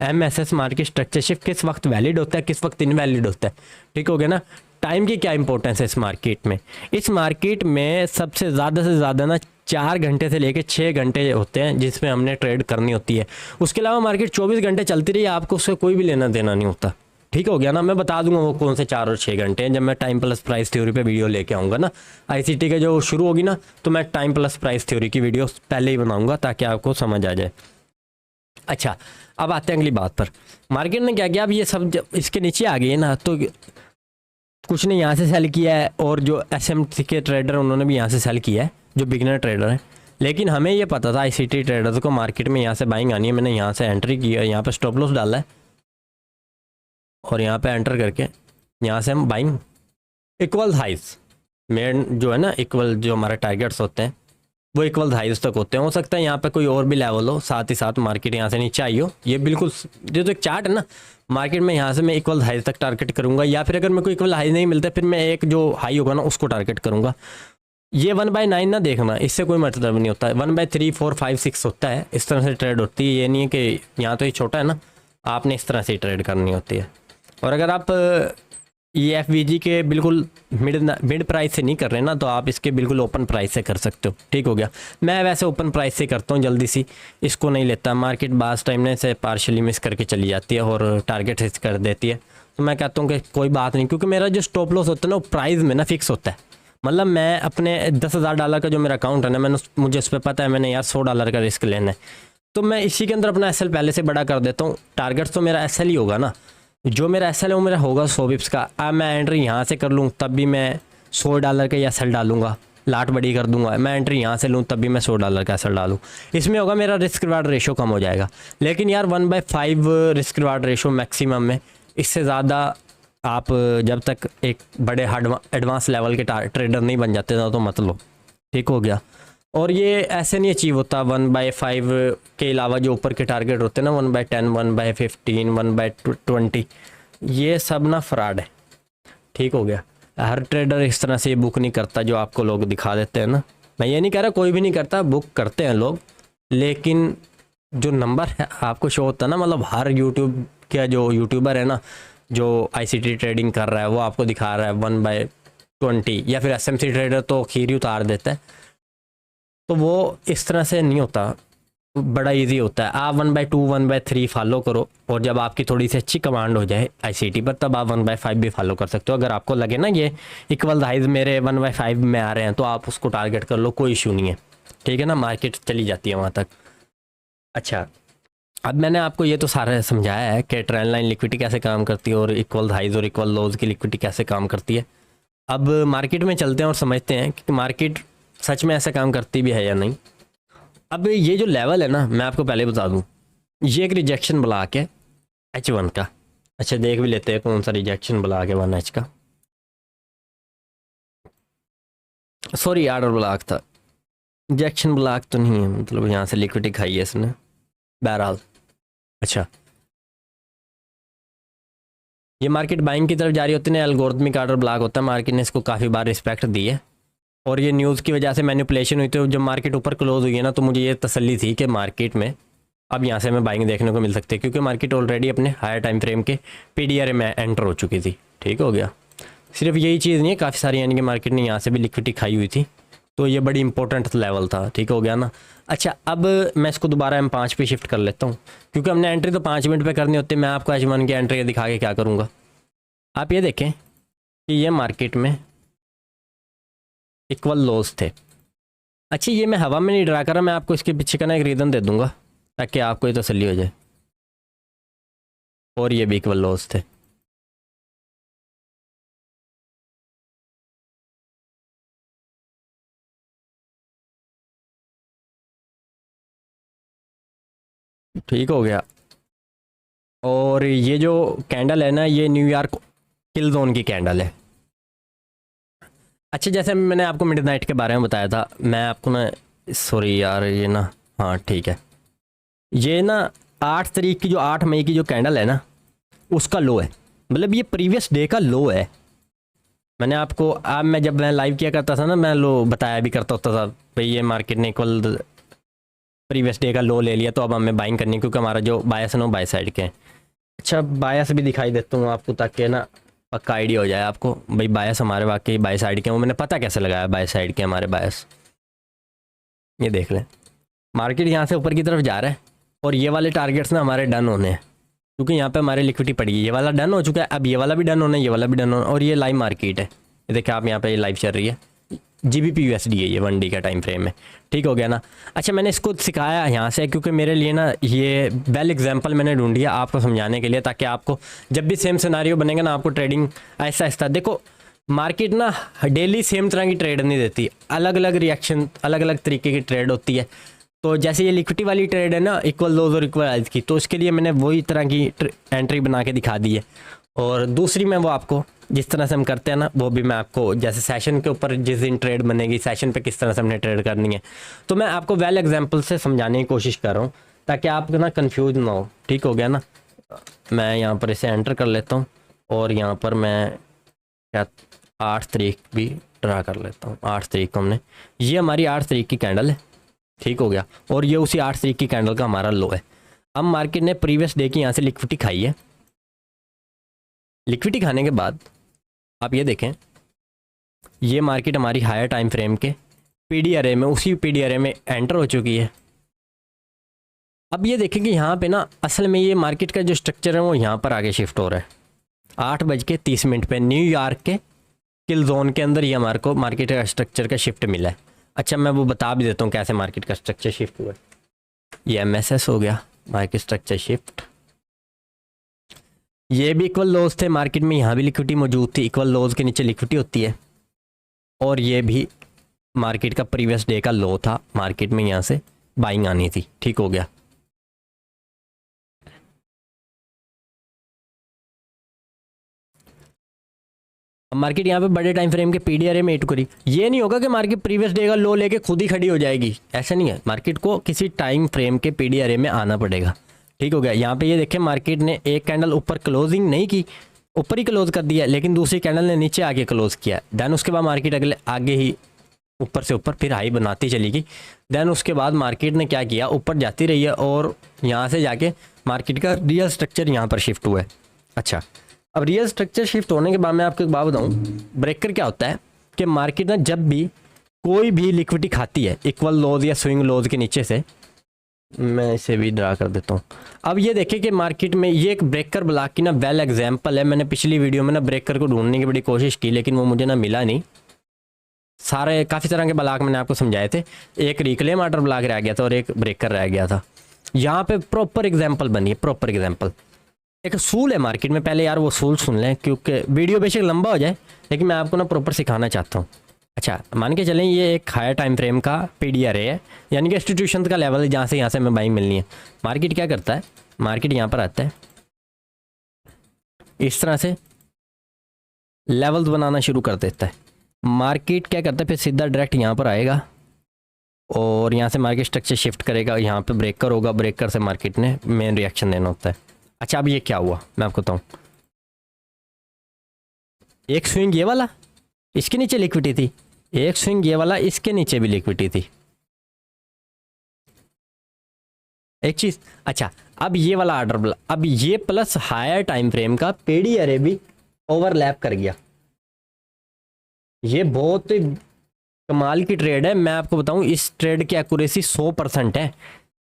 एमएसएस मार्केट स्ट्रक्चर शिफ्ट किस वक्त वैलिड होता है, किस वक्त इनवैलिड होता है, ठीक हो गया ना। टाइम की क्या इंपॉर्टेंस है इस मार्केट में? इस मार्केट में सबसे ज़्यादा से ज़्यादा ना 4 घंटे से लेकर 6 घंटे होते हैं जिसमें हमने ट्रेड करनी होती है। उसके अलावा मार्केट 24 घंटे चलती रही, आपको उससे कोई भी लेना देना नहीं होता, ठीक हो गया ना। मैं बता दूंगा वो कौन से 4 और 6 घंटे हैं जब मैं टाइम प्लस प्राइस थ्योरी पे वीडियो लेके आऊँगा ना। आईसीटी के जो शुरू होगी ना, तो मैं टाइम प्लस प्राइस थ्योरी की वीडियो पहले ही बनाऊँगा ताकि आपको समझ आ जाए। अच्छा, अब आते हैं अगली बात पर। मार्केट ने क्या किया, अब ये सब जब इसके नीचे आ गए ना, तो कुछ ने यहाँ से सेल किया है और जो एसएमसी के ट्रेडर उन्होंने भी यहाँ से सेल किया है, जो बिगिनर ट्रेडर हैं। लेकिन हमें ये पता था आईसीटी ट्रेडर्स को मार्केट में यहाँ से बाइंग आनी है। मैंने यहाँ से एंट्री की है, यहाँ पे स्टॉप लॉस डाला है और यहाँ पे एंटर करके यहाँ से हम बाइंग इक्वल हाइस मेन जो है ना, इक्वल जो हमारे टारगेट्स होते हैं वो इक्वल हाइज तक होते हैं। हो सकता है यहाँ पे कोई और भी लेवल हो, साथ ही साथ मार्केट यहाँ से नीचे आई हो। ये बिल्कुल जो तो एक चार्ट है ना मार्केट में, यहाँ से मैं इक्वल हाई तक टारगेट करूँगा, या फिर अगर मेरे को इक्वल हाई नहीं मिलता फिर मैं एक जो हाई होगा ना उसको टारगेट करूँगा। ये 1/9 ना देखना, इससे कोई मतलब नहीं होता है। 1/3, 4, 5, 6 होता है, इस तरह से ट्रेड होती है। ये नहीं है कि यहाँ तो ये छोटा है ना, आपने इस तरह से ट्रेड करनी होती है। और अगर आप ये FVG के बिल्कुल मिड प्राइस से नहीं कर रहे ना, तो आप इसके बिल्कुल ओपन प्राइस से कर सकते हो। ठीक हो गया। मैं वैसे ओपन प्राइस से करता हूँ, जल्दी सी इसको नहीं लेता। मार्केट बास टाइम ने से पार्शली मिस करके चली जाती है और टारगेट हिट कर देती है, तो मैं कहता हूँ कि कोई बात नहीं, क्योंकि मेरा जो स्टॉप लॉस होता है ना वो प्राइस में ना फिक्स होता है। मतलब मैं अपने $10,000 का जो मेरा अकाउंट है ना, मुझे उस पर पता है मैंने यार $100 का रिस्क लेना है, तो मैं इसी के अंदर अपना SL पहले से बड़ा कर देता हूँ। टारगेट तो मेरा SL ही होगा ना, जो मेरा SL है वो मेरा होगा 100 पिप्स का। अब मैं एंट्री यहाँ से कर लूँ तब भी मैं $100 का SL डालूंगा, लाट बड़ी कर दूंगा। मैं एंट्री यहाँ से लूँ तब भी मैं $100 का SL डालूँ, इसमें होगा मेरा रिस्क रिवार्ड रेशो कम हो जाएगा। लेकिन यार 1/5 रिस्क रिवार्ड रेशो मैक्सिमम में, इससे ज़्यादा आप जब तक एक बड़े एडवांस लेवल के ट्रेडर नहीं बन जाते ना तो मत लो। ठीक हो गया। और ये ऐसे नहीं अचीव होता 1/5 के अलावा जो ऊपर के टारगेट होते हैं ना, 1/10, 1/15, 1/20, ये सब ना फ्रॉड है। ठीक हो गया। हर ट्रेडर इस तरह से बुक नहीं करता जो आपको लोग दिखा देते हैं ना। मैं ये नहीं कह रहा कोई भी नहीं करता, बुक करते हैं लोग, लेकिन जो नंबर है आपको शो होता है ना, मतलब हर यूट्यूब का जो यूट्यूबर है ना जो ICT ट्रेडिंग कर रहा है वो आपको दिखा रहा है 1/20, या फिर SMC ट्रेडर तो खीर ही उतार देता है। तो वो इस तरह से नहीं होता, बड़ा इजी होता है। आप 1/2, 1/3 फॉलो करो, और जब आपकी थोड़ी सी अच्छी कमांड हो जाए ICT पर तब आप 1/5 भी फॉलो कर सकते हो। अगर आपको लगे ना ये इक्वल हाइज मेरे 1/5 में आ रहे हैं तो आप उसको टारगेट कर लो, कोई इशू नहीं है। ठीक है ना, मार्केट चली जाती है वहाँ तक। अच्छा, अब मैंने आपको ये तो सारा समझाया है कि ट्रेंड लाइन लिक्विडिटी कैसे काम करती है और इक्वल हाइज और इक्वल लोज की लिक्विडिटी कैसे काम करती है। अब मार्केट में चलते हैं और समझते हैं कि मार्केट सच में ऐसा काम करती भी है या नहीं। अब ये जो लेवल है ना, मैं आपको पहले बता दूं, ये एक रिजेक्शन ब्लॉक है H1 का। अच्छा, देख भी लेते हैं कौन सा रिजेक्शन ब्लॉक है 1H का। सॉरी, आर्डर ब्लॉक था, रिजेक्शन ब्लॉक तो नहीं है, मतलब यहाँ से लिक्विडिटी खाई है इसने। बहरहाल, अच्छा, ये मार्केट बाइंग की तरफ जारी होती है ना, एल्गोरिथमिक आर्डर ब्लॉक होता है। मार्केट ने इसको काफ़ी बार रिस्पेक्ट दी है, और ये न्यूज़ की वजह से मैनिपुलेशन हुई थी। जब मार्केट ऊपर क्लोज हुई है ना, तो मुझे ये तसल्ली थी कि मार्केट में अब यहाँ से हमें बाइंग देखने को मिल सकती है, क्योंकि मार्केट ऑलरेडी अपने हायर टाइम फ्रेम के PDR में एंटर हो चुकी थी। ठीक हो गया। सिर्फ यही चीज़ नहीं है, काफ़ी सारी यानी कि मार्केट ने यहाँ से भी लिक्विडिटी खाई हुई थी, तो ये बड़ी इंपॉर्टेंट लेवल था। ठीक हो गया ना। अच्छा, अब मैं इसको दोबारा M5 पे शिफ्ट कर लेता हूँ, क्योंकि हमने एंट्री तो 5 मिनट पे करनी होती है। मैं आपको H1 की एंट्री दिखा के क्या करूँगा, आप ये देखें कि ये मार्केट में इक्वल लॉस थे। अच्छा, ये मैं हवा में नहीं ड्रा कर रहा, मैं आपको इसके पीछे का ना एक रीज़न दे दूंगा ताकि आपको ये तसल्ली हो जाए। और ये भी इक्वल लॉस थे। ठीक हो गया। और ये जो कैंडल है ना, ये न्यूयॉर्क किल जोन की कैंडल है। अच्छा, जैसे मैंने आपको मिडनाइट के बारे में बताया था, मैं आपको ना, सॉरी यार, ये ना, हाँ ठीक है, ये ना 8 तारीख की जो 8 मई की जो कैंडल है ना उसका लो है, मतलब ये प्रीवियस डे का लो है। मैंने आपको, अब मैं जब मैं लाइव किया करता था ना, मैं लो बताया भी करता होता था भाई ये मार्केट ने इक्वल प्रीवियस डे का लो ले लिया, तो अब हमें बाइंग करनी, क्योंकि हमारा जो बायस है ना बाय साइड के हैं। अच्छा, बायस भी दिखाई देता हूँ आपको ताकि ना पक्का आइडिया हो जाए आपको, भाई बायस हमारे वाकई बाय साइड के हैं। वो मैंने पता कैसे लगाया बाय साइड के हमारे बायस, ये देख लें। मार्केट यहाँ से ऊपर की तरफ जा रहा है, और ये वाले टारगेट्स ना हमारे डन होने हैं, क्योंकि यहाँ पे हमारे लिक्विडिटी पड़ी है। ये वाला डन हो चुका है, अब ये वाला भी डन होना है, ये वाला भी डन होना है। और ये लाइव मार्केट है, ये देखिए आप, यहाँ पे ये लाइव चल रही है, GBP USD है ये 1 डे का टाइम फ्रेम में। ठीक हो गया ना। अच्छा, मैंने इसको सिखाया यहाँ से क्योंकि मेरे लिए ना ये वेल एग्जांपल मैंने ढूंढ लिया आपको समझाने के लिए, ताकि आपको जब भी सेम सिनारियो बनेगा ना, आपको ट्रेडिंग ऐसा ऐसा, देखो मार्केट ना डेली सेम तरह की ट्रेड नहीं देती, अलग अलग रिएक्शन, अलग अलग तरीके की ट्रेड होती है। तो जैसे ये लिक्विडिटी वाली ट्रेड है ना, इक्वल लोज और इक्वल हाइज की, तो उसके लिए मैंने वही तरह की एंट्री बना के दिखा दी है। और दूसरी मैं वो आपको जिस तरह से हम करते हैं ना, वो भी मैं आपको, जैसे सेशन के ऊपर जिस दिन ट्रेड बनेगी, सेशन पे किस तरह से हमने ट्रेड करनी है, तो मैं आपको वेल एग्जांपल से समझाने की कोशिश कर रहा हूँ ताकि आप ना कंफ्यूज ना हो। ठीक हो गया ना। मैं यहाँ पर इसे एंटर कर लेता हूँ और यहाँ पर मैं क्या 8 तारीख भी ड्रा कर लेता हूँ। 8 तारीख को हमने, ये हमारी 8 तारीख की कैंडल है। ठीक हो गया। और ये उसी 8 तारीख की कैंडल का हमारा लो है। अब मार्केट ने प्रीवियस डे की यहाँ से लिक्विडिटी खाई है। लिक्विडिटी खाने के बाद आप ये देखें, ये मार्केट हमारी हायर टाइम फ्रेम के पीडी अरे में, उसी पीडी अरे में एंटर हो चुकी है। अब ये देखें कि यहाँ पे ना असल में ये मार्केट का जो स्ट्रक्चर है वो यहाँ पर आगे शिफ्ट हो रहा है। 8:30 पे न्यूयॉर्क के किल जोन के अंदर ये हमारे को मार्केट का स्ट्रक्चर का शिफ्ट मिला है। अच्छा, मैं वो बता भी देता हूँ कैसे मार्केट का स्ट्रक्चर शिफ्ट हुआ है। ये MSS हो गया मार्केट स्ट्रक्चर शिफ्ट। ये भी इक्वल लोज थे मार्केट में, यहाँ भी लिक्विडिटी मौजूद थी। इक्वल लोज के नीचे लिक्विडिटी होती है। और ये भी मार्केट का प्रीवियस डे का लो था, मार्केट में यहाँ से बाइंग आनी थी। ठीक हो गया। अब मार्केट यहाँ पे बड़े टाइम फ्रेम के पीडीआरए में हिट करी। ये नहीं होगा कि मार्केट प्रीवियस डे का लो लेके खुद ही खड़ी हो जाएगी, ऐसा नहीं है। मार्केट को किसी टाइम फ्रेम के पीडीआरए में आना पड़ेगा। ठीक हो गया। यहाँ पे ये देखें, मार्केट ने एक कैंडल ऊपर क्लोजिंग नहीं की, ऊपर ही क्लोज कर दिया, लेकिन दूसरी कैंडल ने नीचे आके क्लोज किया। देन उसके बाद मार्केट अगले आगे ही ऊपर से ऊपर फिर हाई बनाती चली गई। देन उसके बाद मार्केट ने क्या किया, ऊपर जाती रही है और यहाँ से जाके मार्केट का रियल स्ट्रक्चर यहाँ पर शिफ्ट हुआ है। अच्छा, अब रियल स्ट्रक्चर शिफ्ट होने के बाद मैं आपको एक बात बताऊँ, ब्रेकर क्या होता है कि मार्केट ना जब भी कोई भी लिक्विडिटी खाती है इक्वल लोज या स्विंग लोज के नीचे से, मैं इसे भी ड्रा कर देता हूँ। अब ये देखें कि मार्केट में ये एक ब्रेकर ब्लॉक की ना वेल एग्जांपल है। मैंने पिछली वीडियो में ना ब्रेकर को ढूंढने की बड़ी कोशिश की, लेकिन वो मुझे ना मिला नहीं। सारे काफ़ी तरह के ब्लॉक मैंने आपको समझाए थे। एक रिक्लेम ऑर्डर ब्लॉक रह गया था और एक ब्रेकर रह गया था। यहाँ पे प्रॉपर एग्जाम्पल बनी है, प्रॉपर एग्जाम्पल। एक सूल है मार्केट में, पहले यार वो सूल सुन लें क्योंकि वीडियो बेशक लंबा हो जाए, लेकिन मैं आपको ना प्रॉपर सिखाना चाहता हूँ। अच्छा, मान के चलें ये एक हायर टाइम फ्रेम का पीडीआरए है, यानी कि इंस्टीट्यूशन का लेवल है जहाँ से यहाँ से हमें बाइंग मिलनी है। मार्केट क्या करता है, मार्केट यहाँ पर आता है, इस तरह से लेवल्स बनाना शुरू कर देता है। मार्केट क्या करता है, फिर सीधा डायरेक्ट यहाँ पर आएगा और यहाँ से मार्केट स्ट्रक्चर शिफ्ट करेगा। यहाँ पे ब्रेकर होगा, ब्रेकर से मार्केट ने मेन रिएक्शन देना होता है। अच्छा, अब ये क्या हुआ मैं आपको बताऊँ। एक स्विंग ये वाला इसके नीचे लिक्विडिटी थी, एक स्विंग ये वाला इसके नीचे भी लिक्विडिटी थी। एक चीज, अच्छा अब ये वाला ऑर्डर, अब ये प्लस हायर टाइम फ्रेम का पीडीआरए भी ओवरलैप कर गया। ये बहुत कमाल की ट्रेड है। मैं आपको बताऊं, इस ट्रेड की एक्यूरेसी 100% है।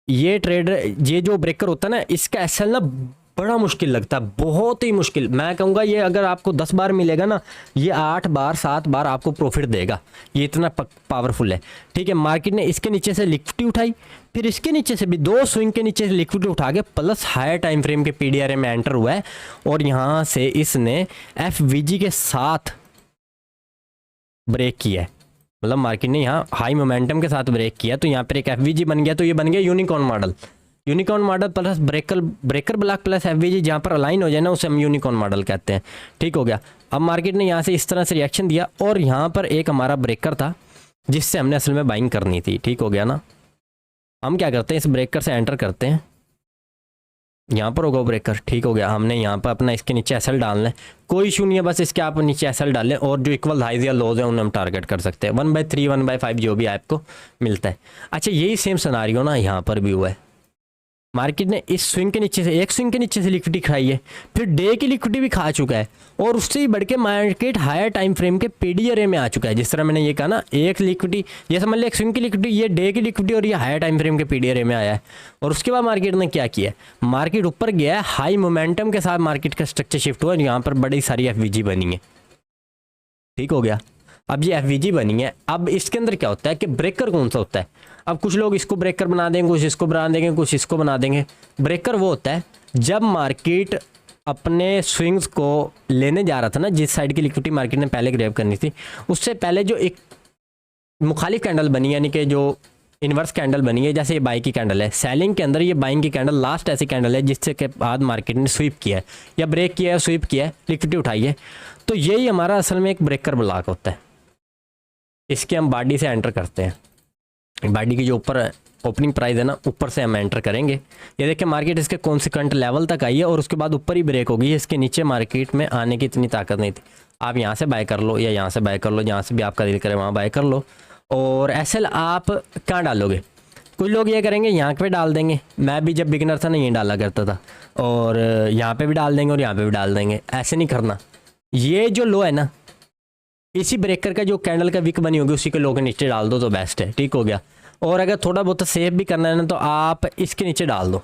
ये ट्रेड, ये जो ब्रेकर होता है ना, इसका एसएल ना बड़ा मुश्किल लगता है, बहुत ही मुश्किल। मैं कहूँगा ये अगर आपको 10 बार मिलेगा ना, ये 8 बार 7 बार आपको प्रॉफिट देगा। ये इतना पावरफुल है। ठीक है, मार्केट ने इसके नीचे से लिक्विडिटी उठाई, फिर इसके नीचे से भी 2 स्विंग के नीचे से लिक्विडिटी उठा के प्लस हायर टाइम फ्रेम के पीडीआरए में एंटर हुआ है और यहाँ से इसने एफवीजी के साथ ब्रेक किया है। मतलब मार्केट ने यहाँ हाई मोमेंटम के साथ ब्रेक किया, तो यहाँ पर एक एफवीजी बन गया। तो ये बन गया unicorn model. Unicorn model plus breaker block plus FVG जहाँ पर अलाइन हो जाए ना, उसे हम यूनिकॉर्न मॉडल कहते हैं। ठीक हो गया। अब मार्केट ने यहाँ से इस तरह से रिएक्शन दिया और यहाँ पर एक हमारा ब्रेकर था जिससे हमने असल में बाइंग करनी थी। ठीक हो गया ना। हम क्या करते हैं, इस ब्रेकर से एंटर करते हैं, यहाँ पर होगा ब्रेकर। ठीक हो गया। हमने यहाँ पर अपना इसके नीचे एसएल डालना है, कोई इशू नहीं है, बस इसके आप नीचे एसएल डालें और जो इक्वल हाइज या लोज है उन्हें हम टारगेट कर सकते हैं। 1/3 1/5 जो भी आपको मिलता है। अच्छा, यही सेम सिनेरियो ना यहाँ पर भी हुआ है। मार्केट ने इस स्विंग के नीचे से, एक स्विंग के नीचे से लिक्विडिटी खाई है, फिर डे की लिक्विडिटी भी खा चुका है और उससे ही बढ़ के मार्केट हायर टाइम फ्रेम के पीडीआरए में आ चुका है। जिस तरह मैंने ये कहा ना, एक लिक्विडिटी, ये समझ लिया एक स्विंग की लिक्विडिटी, ये डे की लिक्विडिटी और ये हायर टाइम फ्रेम के पीडीआरए में आया है। और उसके बाद मार्केट ने क्या किया, मार्केट ऊपर गया है, हाई मोमेंटम के साथ मार्केट का स्ट्रक्चर शिफ्ट हुआ, यहाँ पर बड़ी सारी एफवीजी बनी है। ठीक हो गया। अब ये एफवीजी बनी है। अब इसके अंदर क्या होता है कि ब्रेकर कौन सा होता है। अब कुछ लोग इसको ब्रेकर बना देंगे, कुछ इसको बना देंगे, कुछ इसको बना देंगे। ब्रेकर वो होता है जब मार्केट अपने स्विंग्स को लेने जा रहा था ना, जिस साइड की लिक्विडिटी मार्केट ने पहले ग्रैब करनी थी, उससे पहले जो एक मुखालिफ कैंडल बनी, यानी कि जो इन्वर्स कैंडल बनी है, जैसे ये बाई की कैंडल है, सेलिंग के अंदर ये बाइंग की कैंडल लास्ट ऐसी कैंडल है जिससे के बाद मार्केट ने स्वीप किया है या ब्रेक किया है, स्वीप किया है, लिक्विडिटी उठाई है। तो यही हमारा असल में एक ब्रेकर ब्लॉक होता है। इसके हम बॉडी से एंटर करते हैं, बॉडी की जो ऊपर ओपनिंग प्राइस है ना, ऊपर से हम एंटर करेंगे। ये देखिए मार्केट इसके कॉन्सिक्वेंट लेवल तक आई है और उसके बाद ऊपर ही ब्रेक हो गई है। इसके नीचे मार्केट में आने की इतनी ताकत नहीं थी। आप यहाँ से बाय कर लो या यहाँ से बाय कर लो, जहाँ से भी आपका दिल करे वहाँ बाय कर लो। और एसएल आप कहाँ डालोगे? कुछ लोग ये करेंगे यहाँ पे डाल देंगे, मैं भी जब बिगिनर था ना ये डाला करता था, और यहाँ पे भी डाल देंगे और यहाँ पे भी डाल देंगे। ऐसे नहीं करना। ये जो लो है ना, इसी ब्रेकर का जो कैंडल का विक बनी होगी उसी के लो के नीचे डाल दो तो बेस्ट है, ठीक हो गया। और अगर थोड़ा बहुत सेफ भी करना है ना तो आप इसके नीचे डाल दो।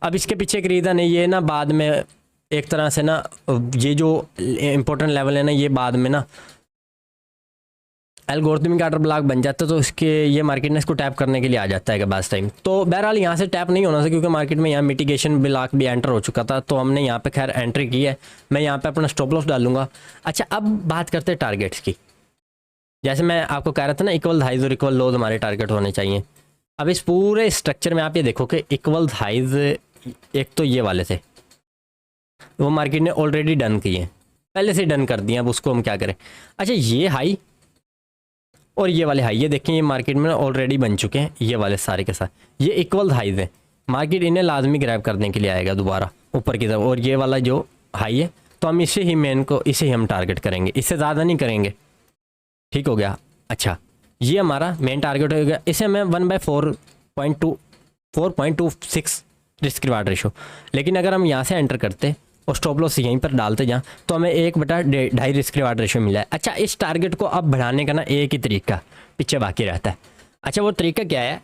अब इसके पीछे एक रीज़न है, ये ना बाद में एक तरह से ना ये जो इम्पोर्टेंट लेवल है ना, ये बाद में ना एल्गोरिथमिक ऑर्डर ब्लॉक बन जाता है, तो इसके ये मार्केट ने इसको टैप करने के लिए आ जाता है कि बस टाइम। तो बहरहाल यहाँ से टैप नहीं होना था क्योंकि मार्केट में यहाँ मिटिगेशन ब्लॉक भी एंटर हो चुका था, तो हमने यहाँ पे खैर एंट्री की है। मैं यहाँ पे अपना स्टॉप लॉस डालूंगा। अच्छा, अब बात करते हैं टारगेट्स की। जैसे मैं आपको कह रहा था ना, इक्वल हाइज और इक्वल लोज हमारे टारगेट होने चाहिए। अब इस पूरे स्ट्रक्चर में आप ये देखो कि इक्वल हाइज एक तो ये वाले थे, वो मार्केट ने ऑलरेडी डन किए हैं, पहले से डन कर दिए। अब उसको हम क्या करें? अच्छा, ये हाई और ये वाले हाई, ये देखें ये मार्केट में ऑलरेडी बन चुके हैं, ये वाले सारे के साथ ये इक्वल हाइज हैं। मार्केट इन्हें लाजमी ग्रैब करने के लिए आएगा दोबारा ऊपर की तरफ। और ये वाला जो हाई है तो हम इसे ही मेन को इसे ही हम टारगेट करेंगे, इससे ज़्यादा नहीं करेंगे, ठीक हो गया। अच्छा, ये हमारा मेन टारगेट हो गया। इसे मैं 4.26 रिस्क रिवार्ड रेशो। लेकिन अगर हम यहाँ से एंटर करते और स्टॉप लॉस यहीं पर डालते जाएं तो हमें 1/2 रिस्क रिवार्ड रेशो मिला है। अच्छा, इस टारगेट को अब बढ़ाने का ना एक ही तरीका पीछे बाकी रहता है। अच्छा, वो तरीका क्या है?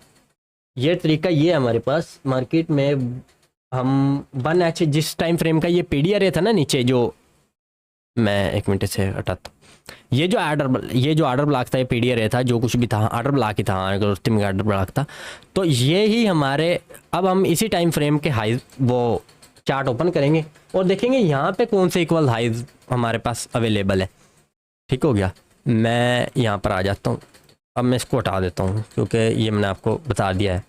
ये तरीका ये हमारे पास मार्केट में हम 1H जिस टाइम फ्रेम का ये पीडीआर था ना नीचे, जो मैं 1 मिनट से हटाता हूँ, ये जो ऑर्डर ब्लॉक था, ये पीडीआर था, जो कुछ भी था ऑर्डर ब्लॉक ही था, ऑर्डर ब्लॉक था। तो ये ही हमारे, अब हम इसी टाइम फ्रेम के हाई वो चार्ट ओपन करेंगे और देखेंगे यहाँ पे कौन से इक्वल हाइज हमारे पास अवेलेबल है, ठीक हो गया। मैं यहाँ पर आ जाता हूँ। अब मैं इसको हटा देता हूँ क्योंकि ये मैंने आपको बता दिया है।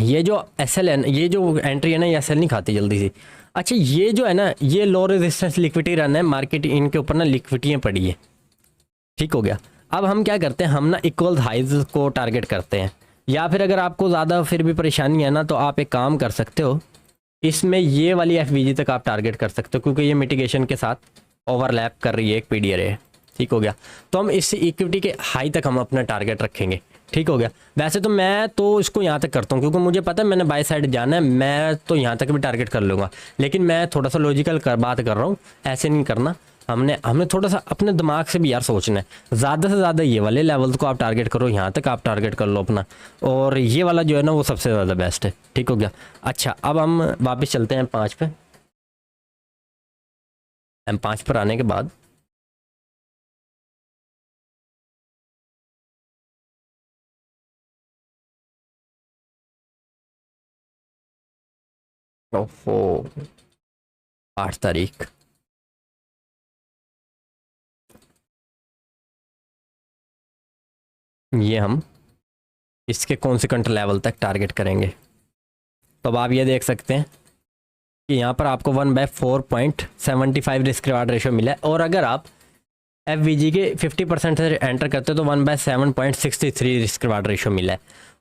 ये जो एसएल है, ये जो एंट्री है ना, ये एसएल नहीं खाती जल्दी से। अच्छा, ये जो है ना, ये लो रेजिस्टेंस लिक्विडिटी रन है, मार्केट इनके ऊपर ना लिक्विडिटियाँ पड़ी है, ठीक हो गया। अब हम क्या करते हैं, हम ना इक्वल हाइज को टारगेट करते हैं। या फिर अगर आपको ज़्यादा फिर भी परेशानी है ना, तो आप एक काम कर सकते हो, इसमें ये वाली एफवीजी तक आप टारगेट कर सकते हो क्योंकि ये मिटिगेशन के साथ ओवरलैप कर रही है, एक पीडीआर है, ठीक हो गया। तो हम इस इक्विटी के हाई तक हम अपना टारगेट रखेंगे, ठीक हो गया। वैसे तो मैं तो इसको यहाँ तक करता हूँ क्योंकि मुझे पता है मैंने बाय साइड जाना है, मैं तो यहाँ तक भी टारगेट कर लूँगा। लेकिन मैं थोड़ा सा लॉजिकल बात कर रहा हूँ, ऐसे नहीं करना। हमने थोड़ा सा अपने दिमाग से भी यार सोचना है। ज़्यादा से ज़्यादा ये वाले लेवल को आप टारगेट करो, यहाँ तक आप टारगेट कर लो अपना, और ये वाला जो है ना वो सबसे ज़्यादा बेस्ट है, ठीक हो गया। अच्छा, अब हम वापस चलते हैं 5 पे। हम 5 पर आने के बाद ओफो 8 तारीख, ये हम इसके कॉन्सिक्वेंट लेवल तक टारगेट करेंगे। तो अब आप ये देख सकते हैं कि यहाँ पर आपको 1/4.75 रिस्क रिवार्ड रेशो मिला है। और अगर आप एफवीजी के 50% से एंटर करते हो तो 1/7.63 रिस्क रिवार्ड रेशो मिला है।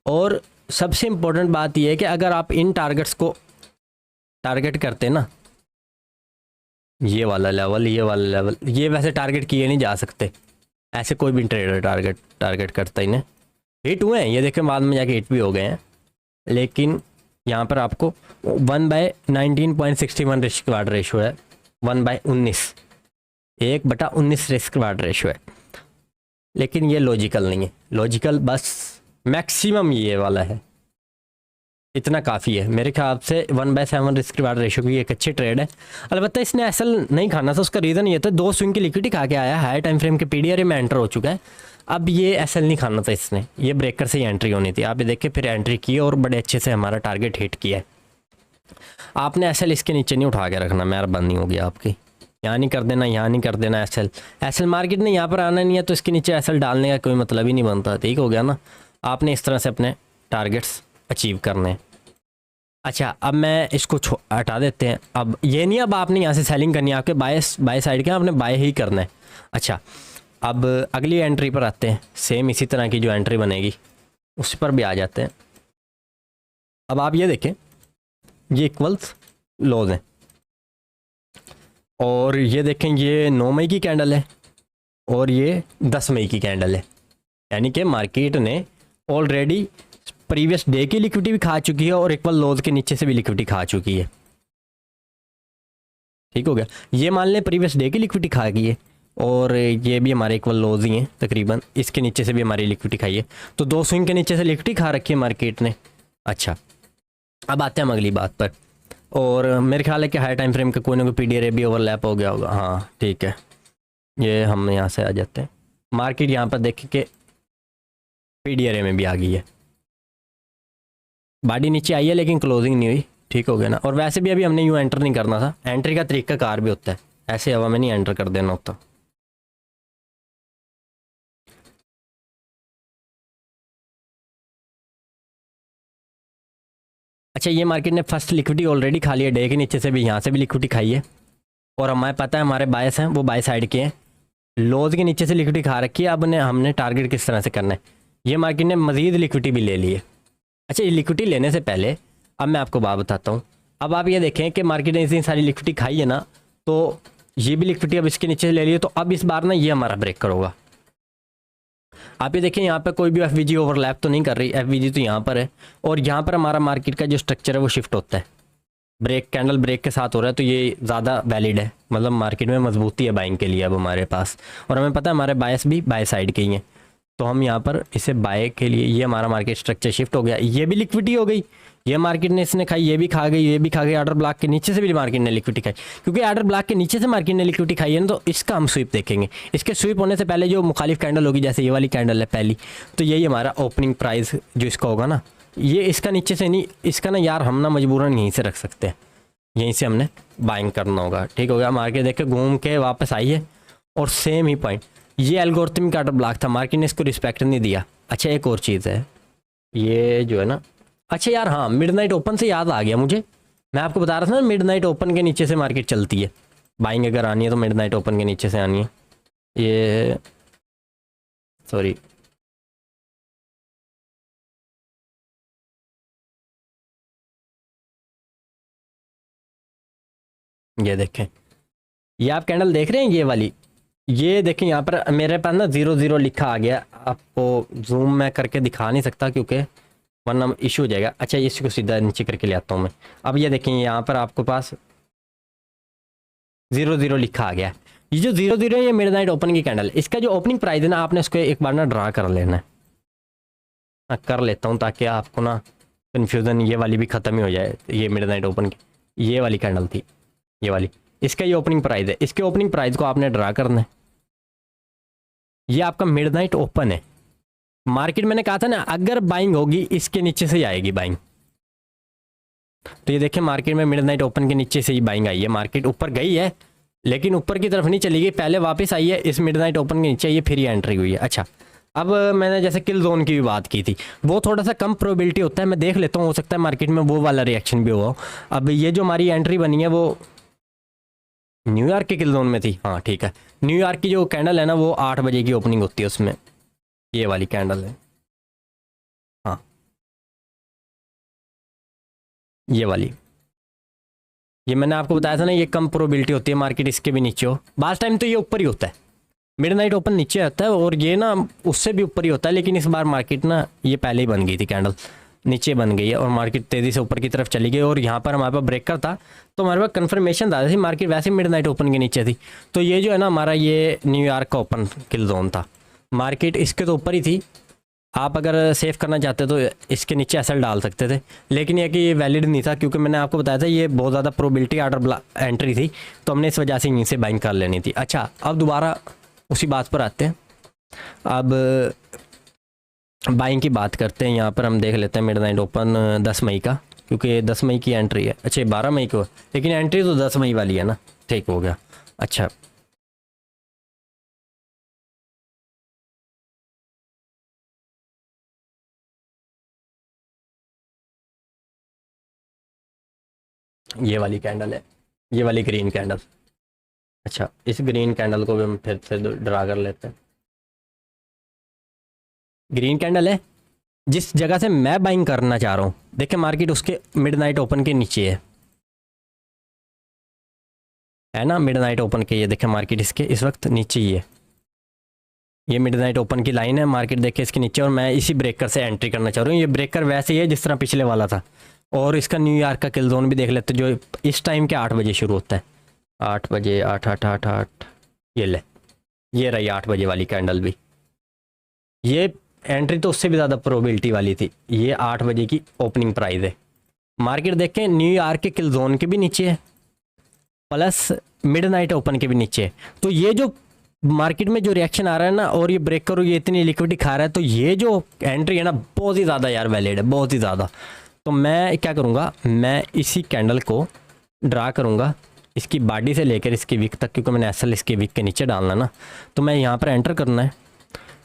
और सबसे इम्पोर्टेंट बात यह है कि अगर आप इन टारगेट्स को टारगेट करते ना, ये वाला लेवल, ये वैसे टारगेट किए नहीं जा सकते, ऐसे कोई भी ट्रेडर टारगेट करता ही नहीं। हिट हुए हैं, ये देखें बाद में जाके हिट भी हो गए हैं, लेकिन यहाँ पर आपको 1/19.61 रिस्क रिवार्ड रेशो है, 1/19 रिस्क रिवार्ड रेशो है। लेकिन ये लॉजिकल नहीं है, लॉजिकल बस मैक्सिमम ये वाला है, इतना काफ़ी है मेरे ख्याल से। 1/7 रिस्क रिवार्ड रेशो की एक अच्छी ट्रेड है। अलबत्ता इसने एसएल नहीं खाना था, उसका रीज़न ये था 2 स्विंग की लिक्विडिटी खा के आया, हाई टाइम फ्रेम के पीडीआर में एंटर हो चुका है। अब ये एसएल नहीं खाना था इसने, ये ब्रेकर से ही एंट्री होनी थी। आप ये देखिए फिर एंट्री की और बड़े अच्छे से हमारा टारगेट हिट किया है। आपने एसएल इसके नीचे नहीं उठा के रखना, मेहरबानी होगी आपकी। यहाँ नहीं कर देना, यहाँ नहीं कर देना एसएल मार्केट ने यहाँ पर आना नहीं है, तो इसके नीचे एसएल डालने का कोई मतलब ही नहीं बनता, ठीक हो गया ना। आपने इस तरह से अपने टारगेट्स अचीव करने हैं। अच्छा, अब मैं इसको हटा देते हैं। अब ये नहीं, अब आपने यहाँ से सेलिंग करनी है, आपके बाय साइड के आपने बाय ही करना है। अच्छा, अब अगली एंट्री पर आते हैं। सेम इसी तरह की जो एंट्री बनेगी उस पर भी आ जाते हैं। अब आप ये देखें, ये इक्वल्स लोज हैं, और ये देखें ये 9 मई की कैंडल है और ये 10 मई की कैंडल है। यानी कि मार्केट ने ऑलरेडी प्रीवियस डे की लिक्विडिटी भी खा चुकी है और इक्वल लोज के नीचे से भी लिक्विडिटी खा चुकी है। ठीक हो गया। ये मान लें प्रीवियस डे की लिक्विडिटी खा गई है और ये भी हमारे इक्वल लोज ही हैं तकरीबन, इसके नीचे से भी हमारी लिक्विडिटी खाई है। तो 2 स्विंग के नीचे से लिक्विडिटी खा रखी है मार्केट ने। अच्छा, अब आते हैं हम अगली बात पर, और मेरे ख्याल है कि हाई टाइम फ्रेम का कोई ना कोई पीडीआर भी ओवरलैप हो गया होगा। हाँ ठीक है, ये हम यहाँ से आ जाते हैं। मार्केट यहाँ पर देखें कि पीडीआर में भी आ गई है, बॉडी नीचे आई है लेकिन क्लोजिंग नहीं हुई। ठीक हो गया ना। और वैसे भी अभी हमने यूँ एंटर नहीं करना था, एंट्री का तरीका कार भी होता है, ऐसे हवा में नहीं एंटर कर देना होता। अच्छा, ये मार्केट ने फर्स्ट लिक्विडिटी ऑलरेडी खा लिया, डे के नीचे से भी, यहाँ से भी लिक्विडिटी खाई है, और हमें पता है हमारे बायस हैं वो बाय साइड के हैं, लोज के नीचे से लिक्विडिटी खा रखी है। अब हमने टारगेट किस तरह से करना है, ये मार्केट ने मजीद लिक्विडिटी भी ले ली है। अच्छा, ये लिक्विडिटी लेने से पहले अब मैं आपको बात बताता हूँ। अब आप ये देखें कि मार्केट ने इतनी सारी लिक्विडिटी खाई है ना, तो ये भी लिक्विडिटी अब इसके नीचे से ले ली है, तो अब इस बार ना ये हमारा ब्रेक होगा। आप ये देखें यहाँ पे कोई भी एफवीजी ओवरलैप तो नहीं कर रही, एफवीजी तो यहाँ पर है, और यहाँ पर हमारा मार्केट का जो स्ट्रक्चर है वो शिफ्ट होता है, ब्रेक कैंडल ब्रेक के साथ हो रहा है, तो ये ज़्यादा वैलिड है, मतलब मार्केट में मजबूती है बाइंग के लिए अब हमारे पास। और हमें पता है हमारे बायस भी बाय साइड के ही हैं, तो हम यहाँ पर इसे बाय के लिए, ये हमारा मार्केट स्ट्रक्चर शिफ्ट हो गया, ये भी लिक्विडिटी हो गई, ये मार्केट ने इसने खाई, ये भी खा गई, ये भी खा गई। ऑर्डर ब्लॉक के नीचे से भी मार्केट ने लिक्विडिटी खाई, क्योंकि ऑर्डर ब्लॉक के नीचे से मार्केट ने लिक्विडिटी खाई है ना, तो इसका हम स्वीप देखेंगे। इसके स्वीप होने से पहले जो मुखालिफ कैंडल होगी, जैसे ये वाली कैंडल है पहली, तो यही हमारा ओपनिंग प्राइस जो इसका होगा ना, ये इसका नीचे से नहीं, इसका ना यार हम ना मजबूरन यहीं से रख सकते हैं, यहीं से हमने बाइंग करना होगा। ठीक हो गया। मार्केट देख के घूम के वापस आई है, और सेम ही पॉइंट, ये एल्गोरिथमिक ऑर्डर ब्लॉक था, मार्केट ने इसको रिस्पेक्ट नहीं दिया। अच्छा, एक और चीज़ है, ये जो है ना, अच्छा यार हाँ, मिडनाइट ओपन से याद आ गया मुझे, मैं आपको बता रहा था ना मिडनाइट ओपन के नीचे से मार्केट चलती है, बाइंग अगर आनी है तो मिडनाइट ओपन के नीचे से आनी है। ये सॉरी, ये देखें, ये आप कैंडल देख रहे हैं, ये वाली, ये देखें यहाँ पर मेरे पास ना 00 लिखा आ गया, आपको जूम मैं करके दिखा नहीं सकता क्योंकि वरना इशू हो जाएगा। अच्छा, इसको सीधा नीचे करके ले आता हूँ मैं। अब ये देखें, यहाँ पर आपके पास 00 लिखा आ गया, ये जो 00 है ये मिडनाइट ओपन की कैंडल है, इसका जो ओपनिंग प्राइस है ना, आपने इसको एक बार ना ड्रा कर लेना है। मैं कर लेता हूँ ताकि आपको ना कन्फ्यूज़न ये वाली भी ख़त्म ही हो जाए। ये मिडनाइट ओपन की ये वाली कैंडल थी, ये वाली, इसका ये ओपनिंग प्राइस है, इसके ओपनिंग प्राइस को आपने ड्रा करना है। ये आपका मिडनाइट ओपन है, मार्केट मैंने कहा था ना अगर बाइंग होगी इसके नीचे से ही आएगी बाइंग, तो ये देखिए मार्केट में मिडनाइट ओपन के नीचे से ही बाइंग आई है। मार्केट ऊपर गई है लेकिन ऊपर की तरफ नहीं चली गई, पहले वापस आई है इस मिडनाइट ओपन के नीचे, ये फिर ही एंट्री हुई है। अच्छा, अब मैंने जैसे किल जोन की भी बात की थी, वो थोड़ा सा कम प्रोबेबिलिटी होता है, मैं देख लेता हूँ, हो सकता है मार्केट में वो वाला रिएक्शन भी हुआ हो। अब ये जो हमारी एंट्री बनी है वो न्यूयॉर्क के किल जोन में थी, हाँ ठीक है, न्यूयॉर्क की जो कैंडल है ना वो 8 बजे की ओपनिंग होती है उसमें, ये वाली कैंडल है, हाँ ये वाली, ये मैंने आपको बताया था ना, ये कम प्रोबेबिलिटी होती है मार्केट इसके भी नीचे हो, बास टाइम तो ये ऊपर ही होता है, मिडनाइट ओपन नीचे होता है और ये ना उससे भी ऊपर ही होता है, लेकिन इस बार मार्केट ना ये पहले ही बन गई थी कैंडल, नीचे बन गई है और मार्केट तेज़ी से ऊपर की तरफ चली गई, और यहाँ पर हमारे पास ब्रेकर था तो हमारे पास कन्फर्मेशन ज़्यादा थी, मार्केट वैसे मिडनाइट ओपन के नीचे थी। तो ये जो है ना हमारा ये न्यूयॉर्क का ओपन किल जोन था, मार्केट इसके तो ऊपर ही थी, आप अगर सेव करना चाहते तो इसके नीचे एसएल डाल सकते थे, लेकिन ये कि ये वैलिड नहीं था क्योंकि मैंने आपको बताया था ये बहुत ज़्यादा प्रोबेबिलिटी ऑर्डर एंट्री थी, तो हमने इस वजह से यहीं से बाइंग कर लेनी थी। अच्छा, अब दोबारा उसी बात पर आते हैं, अब बाइंग की बात करते हैं। यहाँ पर हम देख लेते हैं मिडनाइट ओपन 10 मई का, क्योंकि 10 मई की एंट्री है, अच्छा 12 मई को, लेकिन एंट्री तो 10 मई वाली है ना, ठीक हो गया। अच्छा, ये वाली कैंडल है, ये वाली ग्रीन कैंडल। अच्छा, इस ग्रीन कैंडल को भी हम फिर से ड्रा कर लेते हैं। ग्रीन कैंडल है, जिस जगह से मैं बाइंग करना चाह रहा हूँ, देखिए मार्केट उसके मिडनाइट ओपन के नीचे है ना, मिडनाइट ओपन के, ये देखें मार्केट इसके इस वक्त नीचे ही है। ये मिडनाइट ओपन की लाइन है, मार्केट देखे इसके नीचे, और मैं इसी ब्रेकर से एंट्री करना चाह रहा हूँ। ये ब्रेकर वैसे ही है जिस तरह पिछले वाला था। और इसका न्यूयॉर्क का किल जोन भी देख लेते, जो इस टाइम के 8 बजे शुरू होता है। 8 बजे, 8 ये ले, ये रही 8 बजे वाली कैंडल भी। ये एंट्री तो उससे भी ज़्यादा प्रोबेबिलिटी वाली थी। ये 8 बजे की ओपनिंग प्राइस है। मार्केट देखें न्यूयॉर्क के किल जोन के भी नीचे है, प्लस मिडनाइट ओपन के भी नीचे है। तो ये जो मार्केट में जो रिएक्शन आ रहा है ना, और ये ब्रेकर, ये इतनी लिक्विडिटी खा रहा है, तो ये जो एंट्री है ना, बहुत ही ज़्यादा यार वैलिड है, बहुत ही ज़्यादा। तो मैं क्या करूँगा, मैं इसी कैंडल को ड्रा करूँगा इसकी बॉडी से लेकर इसकी विक तक, क्योंकि मैंने एसएल इसके विक के नीचे डालना ना। तो मैं यहाँ पर एंटर करना है,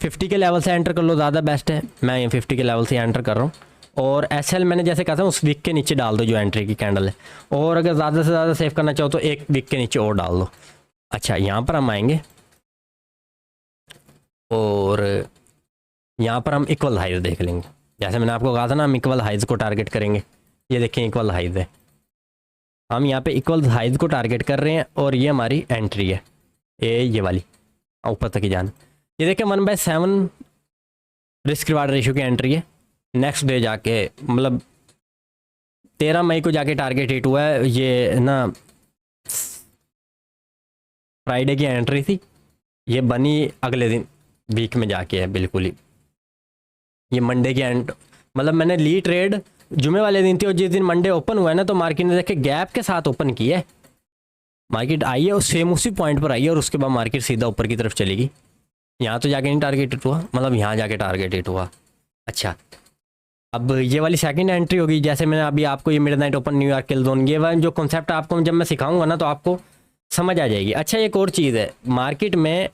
50 के लेवल से एंटर कर लो, ज़्यादा बेस्ट है। मैं ये 50 के लेवल से एंटर कर रहा हूँ, और एसएल मैंने जैसे कहा था उस विक के नीचे डाल दो जो एंट्री की कैंडल है। और अगर ज़्यादा से ज़्यादा सेव करना चाहो तो एक विक के नीचे और डाल दो। अच्छा, यहाँ पर हम आएंगे और यहाँ पर हम इक्वल हाइज देख लेंगे। जैसे मैंने आपको कहा था ना, हम इक्वल हाइज को टारगेट करेंगे। ये देखें इक्वल हाइज है, हम यहाँ पे इक्वल हाइज को टारगेट कर रहे हैं, और ये हमारी एंट्री है, ये वाली ऊपर तक ही जाना। ये देखें 1/7 रिस्क रिवार्ड रेशियो की एंट्री है। नेक्स्ट डे जाके, मतलब 13 मई को जाके टारगेट हिट हुआ है। ये ना फ्राइडे की एंट्री थी, ये बनी अगले दिन वीक में जाके है बिल्कुल ही। ये मंडे की एंड, मतलब मैंने ली ट्रेड जुमे वाले दिन थी, और जिस दिन मंडे ओपन हुआ है ना, तो मार्केट ने देखे गैप के साथ ओपन किया है। मार्केट आई है और सेम उसी पॉइंट पर आई है, और उसके बाद मार्केट सीधा ऊपर की तरफ चलेगी। यहाँ तो जाके नहीं टारगेट हिट हुआ, मतलब यहाँ जाके टारगेट हिट हुआ। अच्छा, अब ये वाली सेकंड एंट्री होगी। जैसे मैंने अभी आपको ये मिडनाइट ओपन न्यूयॉर्क किल जोन, ये वाला जो कॉन्सेप्ट आपको जब मैं सिखाऊंगा ना, तो आपको समझ आ जाएगी। अच्छा, एक और चीज़ है, मार्केट में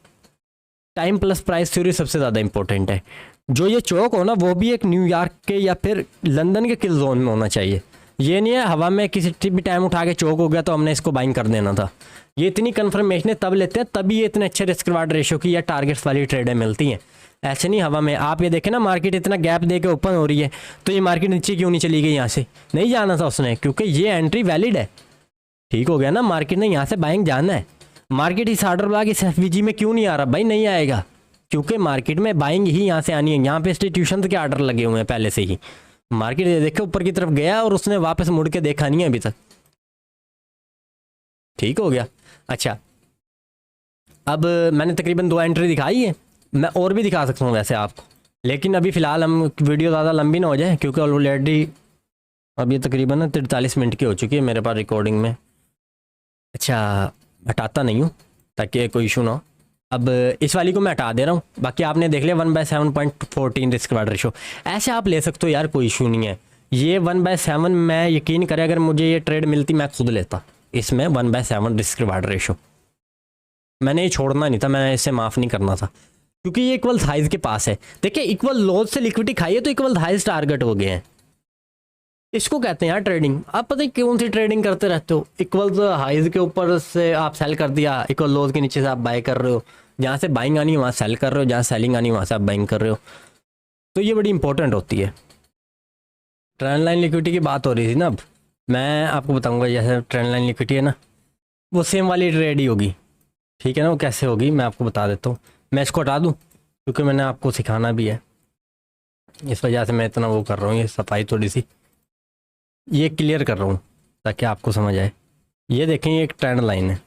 टाइम प्लस प्राइस थ्योरी सबसे ज़्यादा इंपॉर्टेंट है। जो ये चौक हो ना, वो भी एक न्यूयॉर्क के या फिर लंदन के किल जोन में होना चाहिए। ये नहीं है हवा में किसी भी टाइम उठा के चौक हो गया तो हमने इसको बाइंग कर देना था। ये इतनी कन्फर्मेशन तब लेते हैं, तभी ये इतने अच्छे रिस्क रिवार्ड रेशियो की या टारगेट्स वाली ट्रेडें मिलती हैं। ऐसे नहीं हवा में। आप ये देखें ना, मार्केट इतना गैप दे के ओपन हो रही है, तो ये मार्केट नीचे क्यों नहीं चली गई? यहाँ से नहीं जाना था उसने, क्योंकि ये एंट्री वैलिड है। ठीक हो गया ना, मार्केट ने यहाँ से बाइंग जाना है। मार्केट इस ऑर्डर ब्लॉक इस एफवीजी में क्यों नहीं आ रहा भाई? नहीं आएगा, क्योंकि मार्केट में बाइंग ही यहाँ से आनी है। यहाँ पे इंस्टीट्यूशन के आर्डर लगे हुए हैं पहले से ही। मार्केट ये देखे ऊपर की तरफ गया और उसने वापस मुड़ के देखा नहीं है अभी तक। ठीक हो गया। अच्छा, अब मैंने तकरीबन 2 एंट्री दिखाई है, मैं और भी दिखा सकता हूँ वैसे आपको, लेकिन अभी फ़िलहाल हम वीडियो ज़्यादा लंबी ना हो जाए, क्योंकि ऑलरेडी अब ये तकरीबन 43 मिनट की हो चुकी है मेरे पास रिकॉर्डिंग में। अच्छा, हटाता नहीं हूँ ताकि कोई इशू ना हो। अब इस वाली को मैं हटा दे रहा हूँ। बाकी आपने देख लिया 1/7.14 रिस्क रिवार्ड रेशो, ऐसे आप ले सकते हो यार, कोई इशू नहीं है। ये 1/7 मैं यकीन करें, अगर मुझे ये ट्रेड मिलती मैं खुद लेता। इसमें 1/7 रिस्क रिवार्ड रेशो मैंने ये छोड़ना नहीं था, मैंने इसे माफ़ नहीं करना था, क्योंकि ये इक्वल हाइज के पास है। देखिए इक्वल लोज से लिक्विडिटी खाई है तो इक्वल हाइज टारगेट हो गए हैं। इसको कहते हैं यार ट्रेडिंग। आप पता है कौन सी ट्रेडिंग करते रहते हो? इक्वल हाइज के ऊपर से आप सेल कर दिया, इक्वल लोज के नीचे से आप बाय कर रहे हो, जहाँ से बाइंग आनी है वहाँ सेल कर रहे हो, जहाँ सेलिंग आनी है वहाँ से आप बाइंग कर रहे हो। तो ये बड़ी इंपॉर्टेंट होती है। ट्रेंड लाइन लिक्विडिटी की बात हो रही थी ना, अब मैं आपको बताऊँगा। जैसे ट्रेंड लाइन लिक्विडिटी है ना, वो सेम वाली ट्रेड ही होगी। ठीक है ना, वो कैसे होगी मैं आपको बता देता हूँ। मैं इसको हटा दूँ क्योंकि मैंने आपको सिखाना भी है, इस वजह से मैं इतना वो कर रहा हूँ। ये सफाई थोड़ी सी ये क्लियर कर रहा हूँ ताकि आपको समझ आए। ये देखें, ये एक ट्रेंड लाइन है।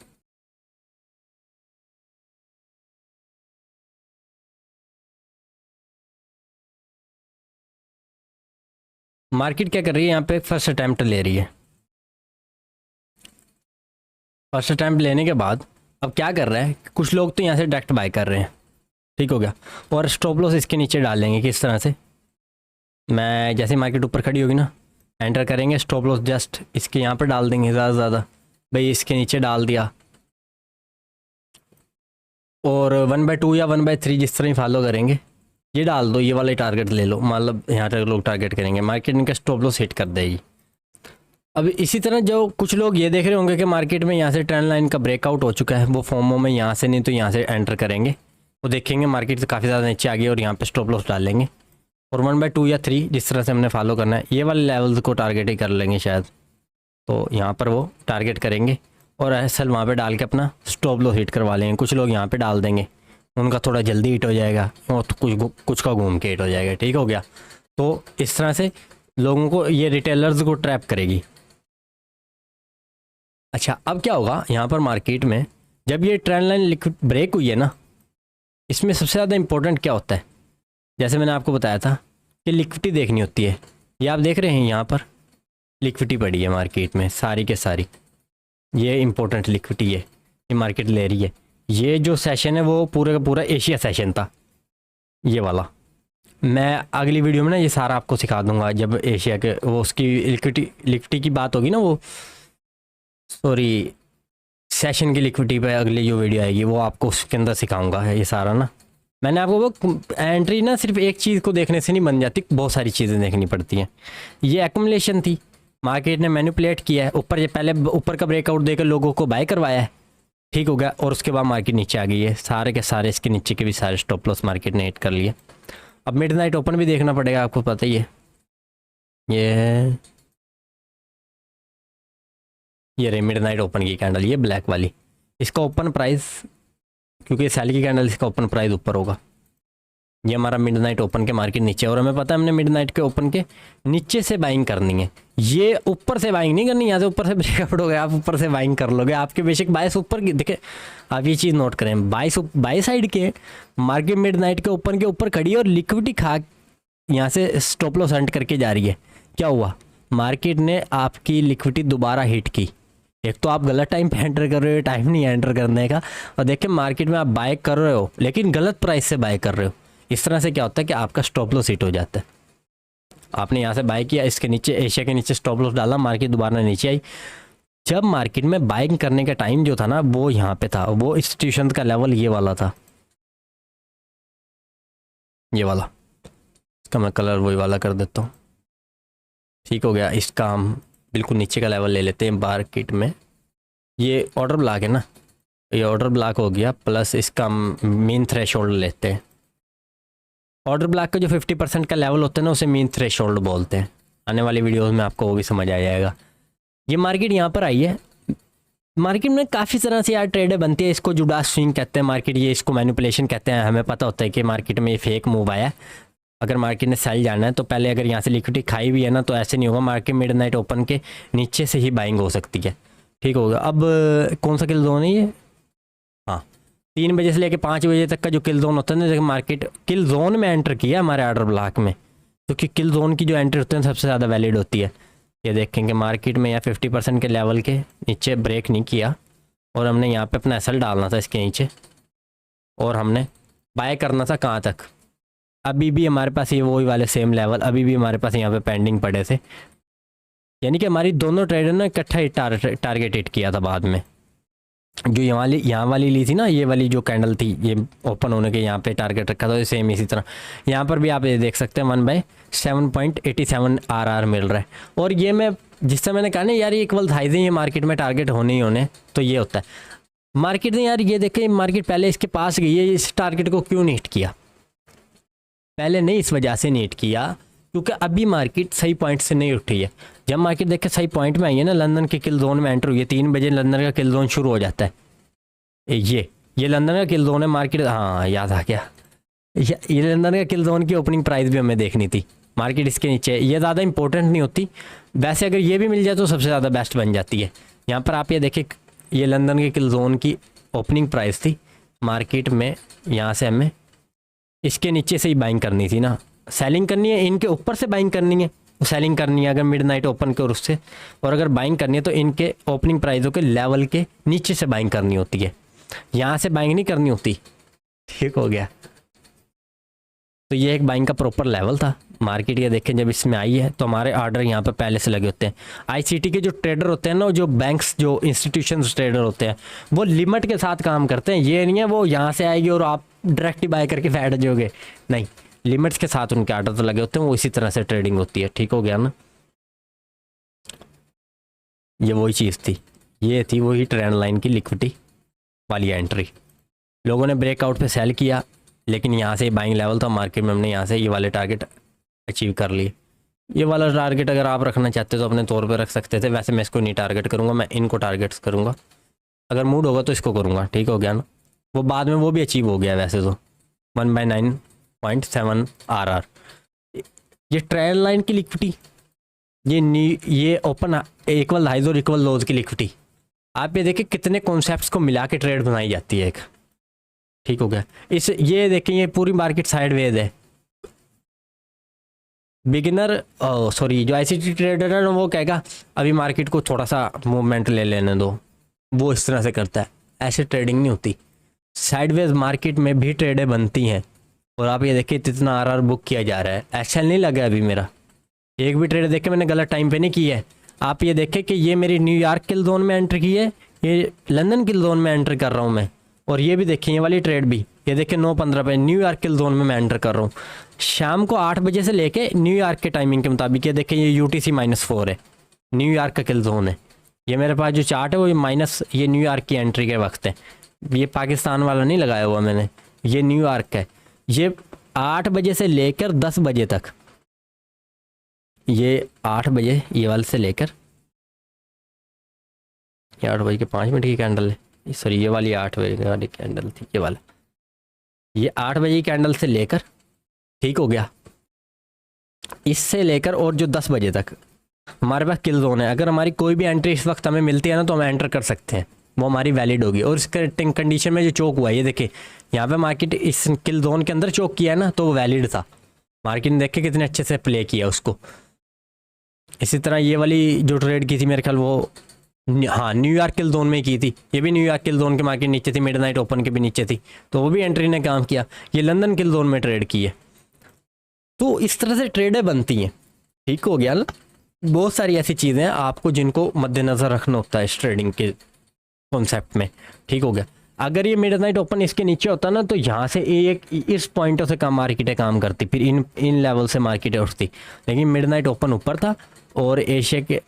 मार्केट क्या कर रही है यहाँ पे? फर्स्ट अटैम्प्ट ले रही है। फर्स्ट अटैम्प्ट लेने के बाद अब क्या कर रहा है, कुछ लोग तो यहाँ से डायरेक्ट बाय कर रहे हैं। ठीक हो गया। और स्टॉप लॉस इसके नीचे डालेंगे। किस तरह से? मैं जैसे मार्केट ऊपर खड़ी होगी ना, एंटर करेंगे, स्टॉप लॉस जस्ट इसके यहाँ पर डाल देंगे ज़्यादा से ज़्यादा। भाई इसके नीचे डाल दिया, और 1/2 या 1/3 जिस तरह ही फॉलो करेंगे, ये डाल दो। ये वाले टारगेट ले लो, मतलब यहाँ तक लोग टारगेट करेंगे, मार्केट इनका स्टॉप लॉस हिट कर देगी। अब इसी तरह जो कुछ लोग ये देख रहे होंगे कि मार्केट में यहाँ से ट्रेंड लाइन का ब्रेकआउट हो चुका है, वो फोमो में यहाँ से नहीं तो यहाँ से एंटर करेंगे, वो देखेंगे मार्केट से काफ़ी ज़्यादा नीचे आ गई और यहाँ पे स्टॉप लॉस डाल लेंगे और 1/2 या 3 जिस तरह से हमने फॉलो करना है ये वाले लेवल्स को टारगेट ही कर लेंगे शायद। तो यहाँ पर वो टारगेट करेंगे और एसएल वहाँ पे डाल के अपना स्टॉप लॉस हिट करवा लेंगे। कुछ लोग यहाँ पे डाल देंगे, उनका थोड़ा जल्दी हिट हो जाएगा और कुछ का घूम के हिट हो जाएगा। ठीक हो गया। तो इस तरह से लोगों को ये रिटेलर्स को ट्रैप करेगी। अच्छा, अब क्या होगा यहाँ पर मार्केट में जब ये ट्रेंड लाइन लिक्विड ब्रेक हुई है ना, इसमें सबसे ज़्यादा इंपॉर्टेंट क्या होता है, जैसे मैंने आपको बताया था कि लिक्विडिटी देखनी होती है। ये आप देख रहे हैं यहाँ पर लिक्विडिटी पड़ी है मार्केट में सारी के सारी, ये इंपॉर्टेंट लिक्विडिटी है, ये मार्केट ले रही है। ये जो सेशन है वो पूरे का पूरा एशिया सेशन था ये वाला। मैं अगली वीडियो में ना ये सारा आपको सिखा दूंगा जब एशिया के वो उसकी लिक्विडिटी की बात होगी ना, वो सॉरी सेशन की लिक्विडिटी पे अगली जो वीडियो आएगी वो आपको उसके अंदर सिखाऊंगा ये सारा ना। मैंने आपको वो एंट्री ना सिर्फ एक चीज़ को देखने से नहीं बन जाती, बहुत सारी चीज़ें देखनी पड़ती हैं। ये एक्युमुलेशन थी, मार्केट ने मैनिपुलेट किया है, ऊपर ये पहले ऊपर का ब्रेकआउट देकर लोगों को बाय करवाया है। ठीक हो गया। और उसके बाद मार्केट नीचे आ गई है, सारे के सारे इसके नीचे के भी सारे स्टॉप लॉस मार्केट ने हिट कर लिए। अब मिडनाइट ओपन भी देखना पड़ेगा, आपको पता ही है। ये रे मिडनाइट ओपन की कैंडल, ये ब्लैक वाली, इसका ओपन प्राइस, क्योंकि सेल की कैंडल इसका ओपन प्राइस ऊपर होगा। ये हमारा मिडनाइट ओपन के मार्केट नीचे, और हमें पता है हमने मिडनाइट के ओपन के नीचे से बाइंग करनी है। ये ऊपर से बाइंग नहीं करनी, यहाँ से ऊपर से ब्रेकआउट हो गया आप ऊपर से बाइंग कर लोगे, आपके बेशक बाइस ऊपर की देखे। आप ये चीज़ नोट करें, बाई साइड के मार्केट मिडनाइट के ओपन के ऊपर खड़ी है और लिक्विडिटी खा यहाँ से स्टॉप लॉस हंट करके जा रही है। क्या हुआ, मार्केट ने आपकी लिक्विडिटी दोबारा हिट की। एक तो आप गलत टाइम पे एंटर कर रहे हो, टाइम नहीं एंटर करने का, और देखिए मार्केट में आप बाय कर रहे हो लेकिन गलत प्राइस से बाय कर रहे हो। इस तरह से क्या होता है कि आपका स्टॉप लॉस हिट हो जाता है। आपने यहाँ से बाय किया, इसके नीचे एशिया के नीचे स्टॉप लॉस डाला, मार्केट दोबारा नीचे आई। जब मार्केट में बाइंग करने का टाइम जो था ना वो यहाँ पे था, वो इंस्टीट्यूशन का लेवल ये वाला था, ये वाला। इसका मैं कलर वही वाला कर देता हूँ। ठीक हो गया। इसका हम बिल्कुल नीचे का लेवल ले लेते हैं मार्केट में। ये ऑर्डर ब्लॉक है ना, ये ऑर्डर ब्लॉक हो गया, प्लस इसका मेन थ्रेशोल्ड लेते हैं। ऑर्डर ब्लॉक का जो 50% का लेवल होता है ना उसे मेन थ्रेशोल्ड बोलते हैं। आने वाली वीडियोस में आपको वो भी समझ आ जाएगा। ये मार्केट यहाँ पर आई है। मार्केट में काफ़ी तरह से यार ट्रेडें बनती है, इसको जुडास स्विंग कहते हैं मार्केट, ये इसको मैनिपुलेशन कहते हैं। हमें पता होता है कि मार्केट में ये फेक मूव आया है। अगर मार्केट ने सेल जाना है तो पहले अगर यहाँ से लिक्विडिटी खाई भी है ना तो ऐसे नहीं होगा, मार्केट मिडनाइट ओपन के नीचे से ही बाइंग हो सकती है। ठीक होगा। अब कौन सा किल जोन है ये, हाँ 3 बजे से लेकर 5 बजे तक का जो किल जोन होता है ना, मार्केट किल जोन में एंटर किया हमारे ऑर्डर ब्लॉक में, क्योंकि किल जोन की जो एंट्री होती है सबसे ज़्यादा वैलिड होती है। ये देखेंगे मार्केट में यहाँ 50% के लेवल के नीचे ब्रेक नहीं किया और हमने यहाँ पे अपना एसएल डालना था इसके नीचे, और हमने बाय करना था कहाँ तक, अभी भी हमारे पास ये वही वाले सेम लेवल अभी भी हमारे पास यहाँ पे पेंडिंग पड़े थे। यानी कि हमारी दोनों ट्रेडर ने इकट्ठा ही टारगेट हिट किया था बाद में। जो यहाँ वाली ली थी ना, ये वाली जो कैंडल थी, ये ओपन होने के यहाँ पे टारगेट रखा था, सेम इसी तरह यहाँ पर भी आप ये देख सकते हैं 1/7.87 RR मिल रहा है। और ये मैं जिससे मैंने कहा ना यार ये इक्वल थाइज ये मार्केट में टारगेट होने ही होने, तो ये होता है मार्केट ने। यार ये देखें मार्केट पहले इसके पास गई है, इस टारगेट को क्यों नहीं हिट किया, पहले नहीं इस वजह से नहीं हिट किया क्योंकि अभी मार्केट सही पॉइंट से नहीं उठी है। जब मार्केट देखे सही पॉइंट में आई है ना, लंदन के किल जोन में एंटर हुई है, 3 बजे लंदन का किल जोन शुरू हो जाता है। ये लंदन का किल जोन है मार्केट, हाँ याद आ गया, ये लंदन का किल जोन की ओपनिंग प्राइस भी हमें देखनी थी। मार्केट इसके नीचे, ये ज़्यादा इंपॉर्टेंट नहीं होती वैसे, अगर ये भी मिल जाए तो सबसे ज़्यादा बेस्ट बन जाती है। यहाँ पर आप ये देखें, ये लंदन के किल जोन की ओपनिंग प्राइस थी मार्केट में, यहाँ से हमें इसके नीचे से ही बाइंग करनी थी ना, सेलिंग करनी है इनके ऊपर से बाइंग करनी है, सेलिंग करनी है अगर मिडनाइट ओपन के, और उससे, और अगर बाइंग करनी है तो इनके ओपनिंग प्राइसों के लेवल के नीचे से बाइंग करनी होती है, यहाँ से बाइंग नहीं करनी होती। ठीक हो गया। तो ये एक बाइंग का प्रॉपर लेवल था मार्केट। ये देखें जब इसमें आई है तो हमारे ऑर्डर यहाँ पे पहले से लगे होते हैं। आईसीटी के जो ट्रेडर होते हैं ना, जो बैंक्स जो इंस्टीट्यूशंस ट्रेडर होते हैं, वो लिमिट के साथ काम करते हैं। ये नहीं है वो यहाँ से आएगी और आप डायरेक्ट ही बाय करके बैठ जाओगे, नहीं, लिमिट्स के साथ उनके ऑर्डर तो लगे होते हैं, वो इसी तरह से ट्रेडिंग होती है। ठीक हो गया ना। ये वही चीज़ थी, ये थी वही ट्रेंड लाइन की लिक्विडिटी वाली एंट्री। लोगों ने ब्रेकआउट पे सेल किया, लेकिन यहाँ से बाइंग लेवल था मार्केट में, हमने यहाँ से ये वाले टारगेट अचीव कर लिए। ये वाला टारगेट अगर आप रखना चाहते तो अपने तौर पे रख सकते थे, वैसे मैं इसको नहीं टारगेट करूँगा, मैं इनको टारगेट्स करूँगा। अगर मूड होगा तो इसको करूँगा, ठीक हो गया ना। वो बाद में वो भी अचीव हो गया वैसे तो 1/9.7 RR। ये ट्रेंड लाइन की लिक्विडिटी, ये ओपन इक्वल हाइज और इक्वल लोज की लिक्विडिटी। आप ये देखिए कितने कॉन्सेप्ट्स को मिला के ट्रेड बनाई जाती है एक, ठीक हो गया। इस ये देखें, ये पूरी मार्केट साइडवेज है। बिगिनर सॉरी जो ICT ट्रेडर है ना, वो कहेगा अभी मार्केट को थोड़ा सा मूवमेंट ले लेने दो, वो इस तरह से करता है। ऐसे ट्रेडिंग नहीं होती। साइडवेज मार्केट में भी ट्रेडें बनती हैं। और आप ये देखिए कितना RR बुक किया जा रहा है। एक्सेल नहीं लगा अभी मेरा, एक भी ट्रेड देखे मैंने गलत टाइम पे नहीं की है। आप ये देखें कि ये मेरी न्यूयॉर्क किल जोन में एंट्री की है, ये लंदन किल जोन में एंटर कर रहा हूँ मैं। और ये भी देखिए, ये वाली ट्रेड भी ये देखिए 9:15 पे न्यूयॉर्क किल जोन में मैं एंटर कर रहा हूँ। शाम को 8 बजे से लेके न्यूयॉर्क के टाइमिंग के मुताबिक। ये देखिए ये UTC -4 है, न्यूयॉर्क का किल जोन है। ये मेरे पास जो चार्ट है वो माइनस ये न्यूयॉर्क की एंट्री के वक्त है। ये पाकिस्तान वाला नहीं लगाया हुआ मैंने, ये न्यूयॉर्क का है। ये 8 बजे से लेकर 10 बजे तक, ये 8 बजे ये वाले से लेकर, ये 8:05 की कैंडल है, सॉरी ये वाली 8 बजे वाली कैंडल थी, ये वाला, ये 8 बजे की कैंडल से लेकर, ठीक हो गया, इससे लेकर और जो 10 बजे तक हमारे पास किल जोन है। अगर हमारी कोई भी एंट्री इस वक्त हमें मिलती है ना, तो हम एंटर कर सकते हैं, वो हमारी वैलिड होगी। और इसके कंडीशन में जो चोक हुआ है, ये देखिए यहाँ पे मार्केट इस किल जोन के अंदर चोक किया है ना, तो वो वैलिड था। मार्केट ने देखे कितने अच्छे से प्ले किया उसको। इसी तरह ये वाली जो ट्रेड की थी मेरे ख्याल वो हाँ न्यूयॉर्क किल जोन में की थी। ये भी न्यूयॉर्क किल जोन के मार्केट नीचे थी, मिडनाइट ओपन के भी नीचे थी, तो वो भी एंट्री ने काम किया। ये लंदन किल जोन में ट्रेड की है। तो इस तरह से ट्रेडें बनती हैं, ठीक हो गया ना। बहुत सारी ऐसी चीज़ें हैं आपको जिनको मद्देनज़र रखना होता है इस ट्रेडिंग के कॉन्सेप्ट में, ठीक हो गया। अगर ये मिडनाइट ओपन इसके नीचे होता ना, तो यहाँ से एक इस पॉइंटों से काम मार्केटें काम करती, फिर इन लेवल से मार्केटें उठती। लेकिन मिडनाइट ओपन ऊपर था और एशिया के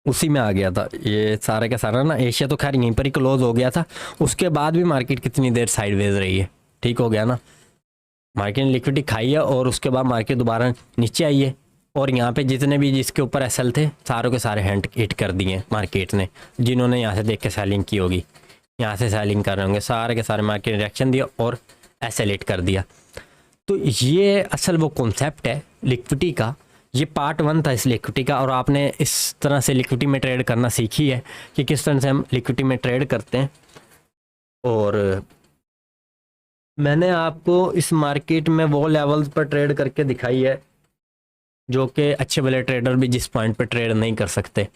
उसी में आ गया था। ये सारे का सारा ना, एशिया तो खैर यहीं पर ही क्लोज हो गया था। उसके बाद भी मार्केट कितनी देर साइडवेज रही है, ठीक हो गया ना। मार्केट ने लिक्विडिटी खाई है और उसके बाद मार्केट दोबारा नीचे आई है। और यहाँ पे जितने भी जिसके ऊपर SL थे, सारों के सारे हैंड हिट कर दिए मार्केट ने। जिन्होंने यहाँ से देख के सेलिंग की होगी, यहाँ से सेलिंग कर रहे होंगे, सारे के सारे मार्केट ने रिएक्शन दिया और SL हिट कर दिया। तो ये असल वो कॉन्सेप्ट है लिक्विडिटी का। ये पार्ट 1 था इस लिक्विडिटी का। और आपने इस तरह से लिक्विडिटी में ट्रेड करना सीखी है कि किस तरह से हम लिक्विडिटी में ट्रेड करते हैं। और मैंने आपको इस मार्केट में वो लेवल्स पर ट्रेड करके दिखाई है जो कि अच्छे भले ट्रेडर भी जिस पॉइंट पर ट्रेड नहीं कर सकते।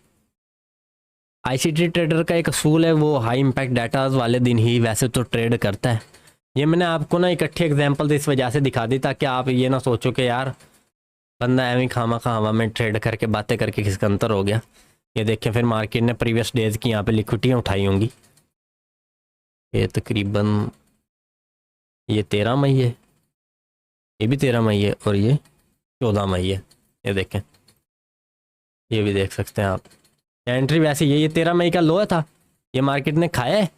ICT ट्रेडर का एक असूल है, वो हाई इम्पैक्ट डाटा वाले दिन ही वैसे तो ट्रेड करता है। ये मैंने आपको ना इकट्ठे एग्जांपल इस वजह से दिखा दी ताकि आप ये ना सोचो कि यार बंदा एवं खामा हवा में ट्रेड करके बातें करके किसका अंतर हो गया। ये देखें फिर मार्केट ने प्रीवियस डेज की यहाँ पे लिक्विडिटियाँ उठाई होंगी। ये तकरीबन ये 13 मई है, ये भी 13 मई है और ये 14 मई है। ये देखें, ये भी देख सकते हैं आप। एंट्री वैसे ये 13 मई का लो था, ये मार्केट ने खाया है।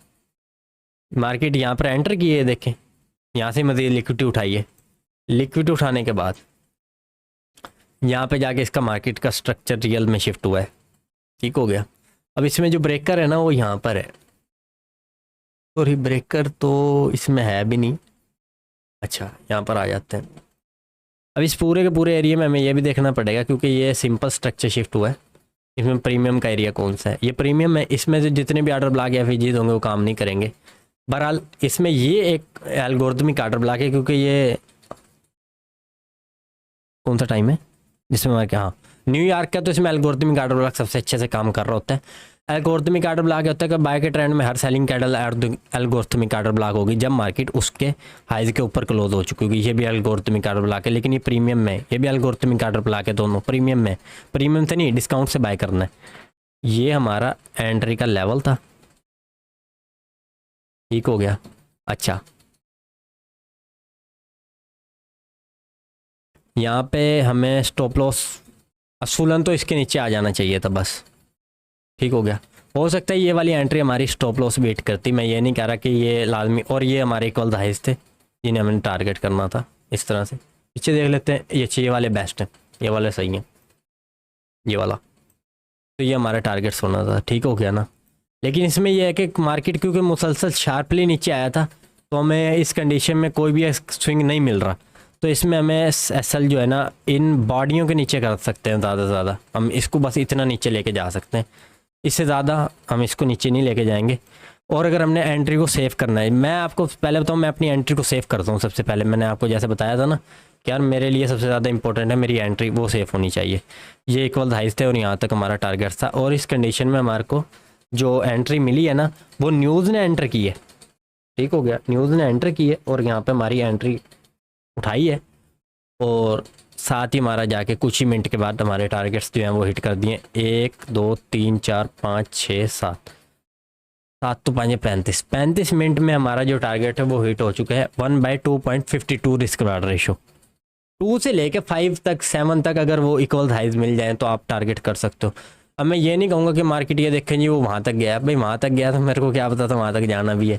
मार्केट यहाँ पर एंटर की है, देखें यहाँ से मज़ीद लिक्विडिटी उठाई है। लिक्विडिटी उठाने के बाद यहाँ पे जाके इसका मार्केट का स्ट्रक्चर रियल में शिफ्ट हुआ है, ठीक हो गया। अब इसमें जो ब्रेकर है ना वो यहाँ पर है, और ये ब्रेकर तो इसमें है भी नहीं। अच्छा यहाँ पर आ जाते हैं। अब इस पूरे के पूरे एरिया में हमें ये भी देखना पड़ेगा क्योंकि ये सिंपल स्ट्रक्चर शिफ्ट हुआ है। इसमें प्रीमियम का एरिया कौन सा है, ये प्रीमियम है। इसमें से जितने भी आर्डर ब्लॉक या FIGs होंगे वो काम नहीं करेंगे। बहरहाल इसमें ये एक एल्गोरिथमिक आर्डर ब्लॉक है क्योंकि ये कौन सा टाइम है जिसमें हाँ न्यूयॉर्क का, तो इसमें एल्गोरिथमिक आर्डर ब्लॉक सबसे अच्छे से काम कर रहा होता है। एल्गोरिथमिक आर्डर ब्लॉक होता है कि बाय के ट्रेंड में हर selling candle algorithmic order block होगी जब मार्केट उसके हाइज के ऊपर क्लोज हो चुकी होगी। ये भी एल्गोरिथमिक आर्डर ब्लॉक है, लेकिन ये प्रीमियम में, ये भी एल्गोरिथमिक आर्डर ब्लॉक है, दोनों प्रीमियम में। प्रीमियम से नहीं, डिस्काउंट से बाय करना है। ये हमारा एंट्री का लेवल था, ठीक हो गया। अच्छा यहाँ पे हमें स्टॉप लॉस असूलन तो इसके नीचे आ जाना चाहिए था बस, ठीक हो गया। हो सकता है ये वाली एंट्री हमारी स्टॉप लॉस वेट करती, मैं ये नहीं कह रहा कि ये लाजमी, और ये हमारे इक्वल हाइज थे जिन्हें हमें टारगेट करना था। इस तरह से पीछे देख लेते हैं, ये वाले बेस्ट हैं, ये वाले सही हैं, ये वाला, तो ये हमारा टारगेट होना था। ठीक हो गया ना। लेकिन इसमें यह है कि मार्केट क्योंकि मुसलसल शार्पली नीचे आया था, तो हमें इस कंडीशन में कोई भी स्विंग नहीं मिल रहा, तो इसमें हमें एसएल जो है ना इन बॉडियों के नीचे कर सकते हैं। ज़्यादा से ज़्यादा हम इसको बस इतना नीचे लेके जा सकते हैं, इससे ज़्यादा हम इसको नीचे नहीं लेके जाएंगे। और अगर हमने एंट्री को सेव करना है, मैं आपको पहले बताऊँ, मैं अपनी एंट्री को सेव करता हूँ। सबसे पहले मैंने आपको जैसे बताया था ना कि यार मेरे लिए सबसे ज़्यादा इंपॉर्टेंट है मेरी एंट्री, वो सेफ होनी चाहिए। ये इक्वल हाइज थे और यहाँ तक हमारा टारगेट था, और इस कंडीशन में हमारे को जो एंट्री मिली है ना वो न्यूज़ ने एंटर की है। ठीक हो गया, न्यूज़ ने एंटर की है और यहाँ पे हमारी एंट्री उठाई है, और साथ ही हमारा जाके कुछ ही मिनट के बाद हमारे टारगेट्स जो हैं वो हिट कर दिए। 1 2 3 4 5 6 7 7 तो 5 35 मिनट में हमारा जो टारगेट है वो हिट हो चुका है। 1/2.52 रिस्क रिवार्ड रेशो। 2 से लेके 5 तक 7 तक अगर वो इक्वल हाइज मिल जाए तो आप टारगेट कर सकते हो। अब मैं ये नहीं कहूँगा कि मार्केट ये देखें जी वो वहाँ तक गया, भाई वहाँ तक गया तो मेरे को क्या पता था वहाँ तक जाना भी है।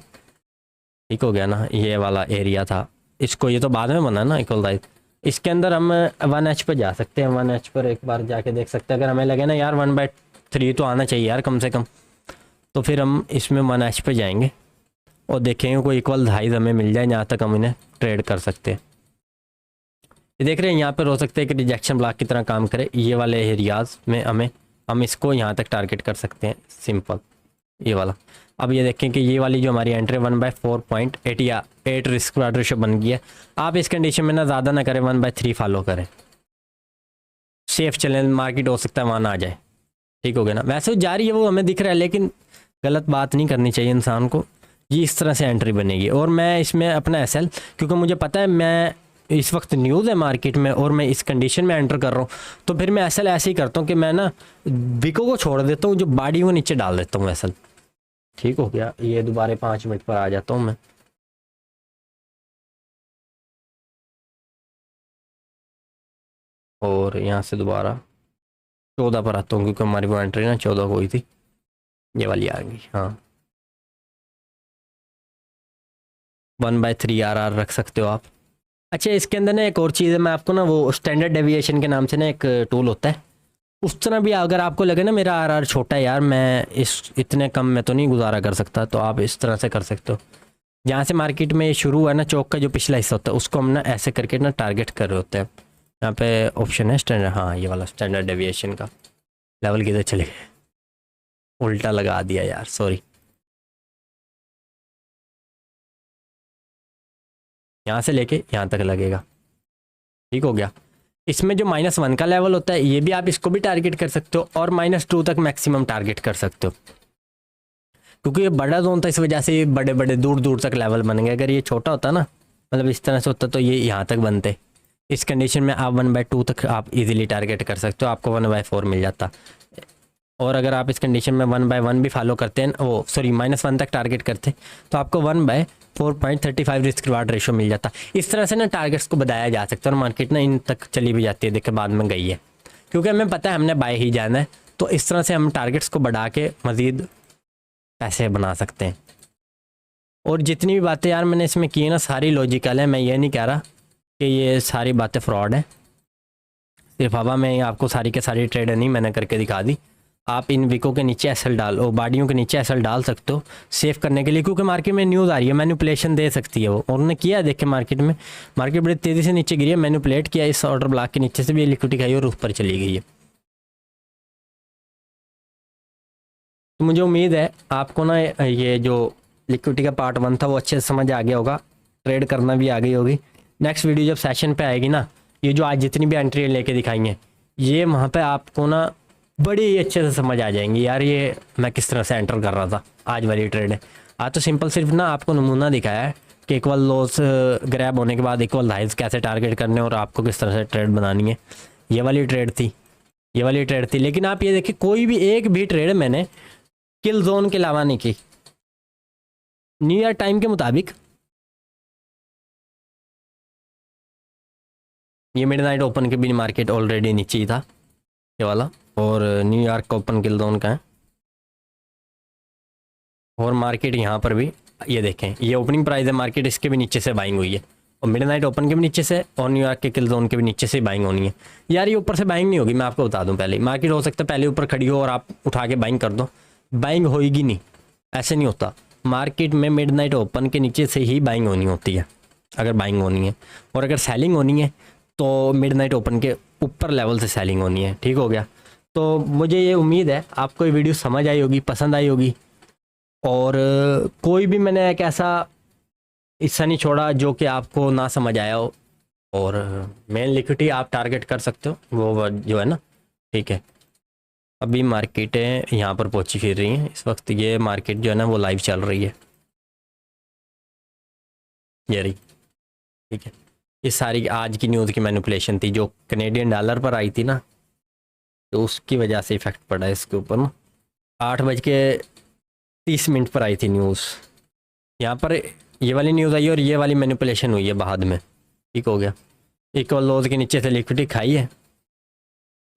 ठीक हो गया ना, ये वाला एरिया था, इसको ये तो बाद में बना ना इक्वल हाइज। इसके अंदर हम 1H पर जा सकते हैं, 1H पर एक बार जाके देख सकते हैं। अगर हमें लगे ना यार 1/3 तो आना चाहिए यार कम से कम, तो फिर हम इसमें 1H पे जाएंगे और देखेंगे कोई इक्वल हाइज हमें मिल जाए जहाँ तक हम इन्हें ट्रेड कर सकते हैं। ये देख रहे हैं यहाँ पर हो सकता है कि रिजेक्शन ब्लॉक की तरह काम करे। ये वाले एरियाज में हम इसको यहाँ तक टारगेट कर सकते हैं, सिंपल ये वाला। अब ये देखें कि ये वाली जो हमारी एंट्री 1/4.8 रिस्क रिवार्ड रेशो बन गई है। आप इस कंडीशन में ना ज़्यादा ना करें, 1/3 फॉलो करें, सेफ चलें, मार्केट हो सकता है वहाँ ना आ जाए। ठीक हो गया ना। वैसे जा रही है वो हमें दिख रहा है, लेकिन गलत बात नहीं करनी चाहिए इंसान को। ये इस तरह से एंट्री बनेगी, और मैं इसमें अपना एसएल, क्योंकि मुझे पता है मैं इस वक्त न्यूज़ है मार्केट में और मैं इस कंडीशन में एंटर कर रहा हूँ, तो फिर मैं एसएल ऐसे ही करता हूँ कि मैं ना विको को छोड़ देता हूँ, जो बॉडी को नीचे डाल देता हूँ एसएल। ठीक हो गया, ये दोबारा 5 मिनट पर आ जाता हूँ मैं। और यहाँ से दोबारा 14 पर आता हूँ, क्योंकि हमारी वो एंट्री ना 14 को हुई थी, ये वाली आ गई। हाँ 1/3 RR रख सकते हो आप। अच्छा इसके अंदर ना एक और चीज़ है, मैं आपको ना वो स्टैंडर्ड डेविएशन के नाम से ना एक टूल होता है, उस तरह भी अगर आपको लगे ना मेरा RR छोटा है यार, मैं इस इतने कम में तो नहीं गुजारा कर सकता, तो आप इस तरह से कर सकते हो। जहाँ से मार्केट में शुरू हुआ ना चौक का जो पिछला हिस्सा होता है, उसको हम ना ऐसे करके ना टारगेट कर रहे होते हैं। यहाँ पे ऑप्शन है स्टैंडर्ड, हाँ ये वाला स्टैंडर्ड डेविएशन का। लेवल किधर चले गए, उल्टा लगा दिया यार, सॉरी। यहाँ से लेके यहाँ तक लगेगा। ठीक हो गया। इसमें जो -1 का लेवल होता है, ये भी आप इसको भी टारगेट कर सकते हो, और -2 तक मैक्सिमम टारगेट कर सकते हो, क्योंकि ये बड़ा जोन था, इस वजह से बड़े बड़े दूर दूर तक लेवल बन गए। अगर ये छोटा होता ना, मतलब इस तरह से होता, तो ये यहाँ तक बनते। इस कंडीशन में आप 1/2 तक आप इजीली टारगेट कर सकते हो, आपको 1/4 मिल जाता। और अगर आप इस कंडीशन में 1/1 भी फॉलो करते हैं, वो सॉरी -1 तक टारगेट करते, तो आपको 1/4.35 रिस्क रिवार्ड रेशो मिल जाता। इस तरह से ना टारगेट्स को बढ़ाया जा सकता है, और मार्केट ना इन तक चली भी जाती है, देखिए बाद में गई है, क्योंकि हमें पता है हमने बाय ही जाना है। तो इस तरह से हम टारगेट्स को बढ़ा के मज़ीद पैसे बना सकते हैं। और जितनी भी बातें यार मैंने इसमें की है ना, सारी लॉजिकल है। मैं ये नहीं कह रहा कि ये सारी बातें फ्रॉड है, सिर्फ हवा में आपको सारी के सारी ट्रेड नहीं मैंने करके दिखा दी। आप इन विको के नीचे एसएल डाल, और बाडियों के नीचे एसएल डाल सकते हो सेव करने के लिए, क्योंकि मार्केट में न्यूज़ आ रही है, मैनिपुलेशन दे सकती है वो। और उन्होंने किया देखे मार्केट में, मार्केट बड़ी तेज़ी से नीचे गिरी है, मैनिपुलेट किया, इस ऑर्डर ब्लॉक के नीचे से भी लिक्विडिटी खाई और ऊपर चली गई है। तो मुझे उम्मीद है आपको ना ये जो लिक्विडिटी का पार्ट 1 था वो अच्छे से समझ आ गया होगा, ट्रेड करना भी आ गई होगी। नेक्स्ट वीडियो जब सेशन पे आएगी ना, ये जो आज जितनी भी एंट्री लेके दिखाई हैं, ये वहाँ पे आपको ना बड़ी अच्छे से समझ आ जाएंगी यार, ये मैं किस तरह से एंटर कर रहा था आज वाली ट्रेड है। आज तो सिंपल सिर्फ ना आपको नमूना दिखाया है कि इक्वल लॉस ग्रैब होने के बाद इक्वल हाइज कैसे टारगेट करने और आपको किस तरह से ट्रेड बनानी है। ये वाली ट्रेड थी, ये वाली ट्रेड थी। लेकिन आप ये देखिए कोई भी एक भी ट्रेड मैंने किल जोन के अलावा नहीं की, न्यू ईयर टाइम के मुताबिक। ये मिडनाइट ओपन के भी मार्केट ऑलरेडी नीचे ही था ये वाला, और न्यूयॉर्क का ओपन किल जोन का है। और मार्केट यहाँ पर भी ये देखें, ये ओपनिंग प्राइस है, मार्केट इसके भी नीचे से बाइंग हुई है और मिडनाइट ओपन के भी नीचे से और न्यूयॉर्क के किल जोन के भी नीचे से बाइंग होनी है। यार ये ऊपर से बाइंग नहीं होगी, मैं आपको बता दूं पहले। मार्केट हो सकता है पहले ऊपर खड़ी हो और आप उठा के बाइंग कर दो, बाइंग होएगी नहीं, ऐसे नहीं होता। मार्केट में मिडनाइट ओपन के नीचे से ही बाइंग होनी होती है अगर बाइंग होनी है, और अगर सेलिंग होनी है तो मिडनाइट ओपन के ऊपर लेवल से सेलिंग होनी है। ठीक हो गया। तो मुझे ये उम्मीद है आपको ये वीडियो समझ आई होगी, पसंद आई होगी, और कोई भी मैंने एक ऐसा हिस्सा नहीं छोड़ा जो कि आपको ना समझ आया हो। और मेन लिक्विडिटी आप टारगेट कर सकते हो, वो जो है ना। ठीक है, अभी मार्केटें यहाँ पर पहुँची फिर रही हैं इस वक्त। ये मार्केट जो है ना वो लाइव चल रही है, ये रही। ठीक है, ये सारी आज की न्यूज़ की मैनिपुलेशन थी जो कनेडियन डॉलर पर आई थी ना, तो उसकी वजह से इफेक्ट पड़ा है इसके ऊपर ना। 8:30 पर आई थी न्यूज़, यहाँ पर ये वाली न्यूज़ आई और ये वाली मैनिपुलेशन हुई है बाद में। ठीक हो गया। इक्वल लोज के नीचे से लिक्विडिटी खाई है,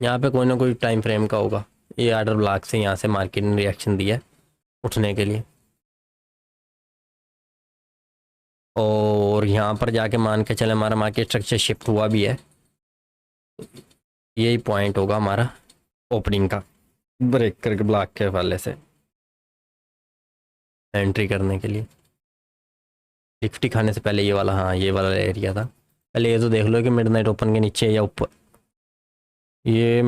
यहाँ पे कोई ना कोई टाइम फ्रेम का होगा। ये ऑर्डर ब्लॉक से यहाँ से मार्केट ने रिएक्शन दिया है उठने के लिए, और यहाँ पर जाके मान के चले हमारा मार्केट स्ट्रक्चर शिफ्ट हुआ भी है। यही पॉइंट होगा हमारा ओपनिंग का, ब्रेकर के ब्लॉक के हवाले से एंट्री करने के लिए। लिफ्टी खाने से पहले ये वाला, हाँ ये वाला एरिया था। पहले ये तो देख लो कि मिडनाइट ओपन के नीचे या ऊपर। ये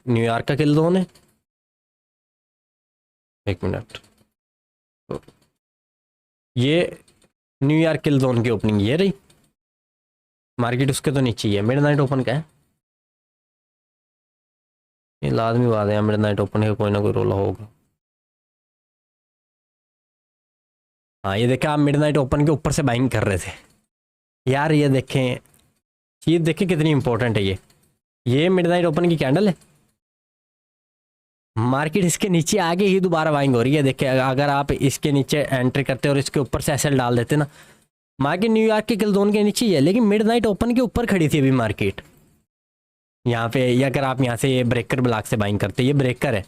न्यूयॉर्क का किल जोन है। एक मिनट, ये न्यूयॉर्क किल जोन की ओपनिंग ये रही, मार्केट उसके तो नीचे ही है। मिडनाइट ओपन का है ये, लाजमी बात है मिडनाइट ओपन का कोई ना कोई रोला होगा। हाँ ये देखें, आप मिडनाइट ओपन के ऊपर से बाइंग कर रहे थे यार। ये देखें, चीज़ देखें कितनी इंपॉर्टेंट है। ये मिडनाइट ओपन की कैंडल है, मार्केट इसके नीचे आगे ही दोबारा बाइंग हो रही है। देखिए अगर आप इसके नीचे एंट्री करते और इसके ऊपर से एसएल डाल देते ना, मार्केट न्यूयॉर्क के किल जोन के नीचे ही है, लेकिन मिडनाइट ओपन के ऊपर खड़ी थी अभी मार्केट यहाँ पे। या अगर आप यहाँ से ये ब्रेकर ब्लॉक से बाइंग करते, ये ब्रेकर है।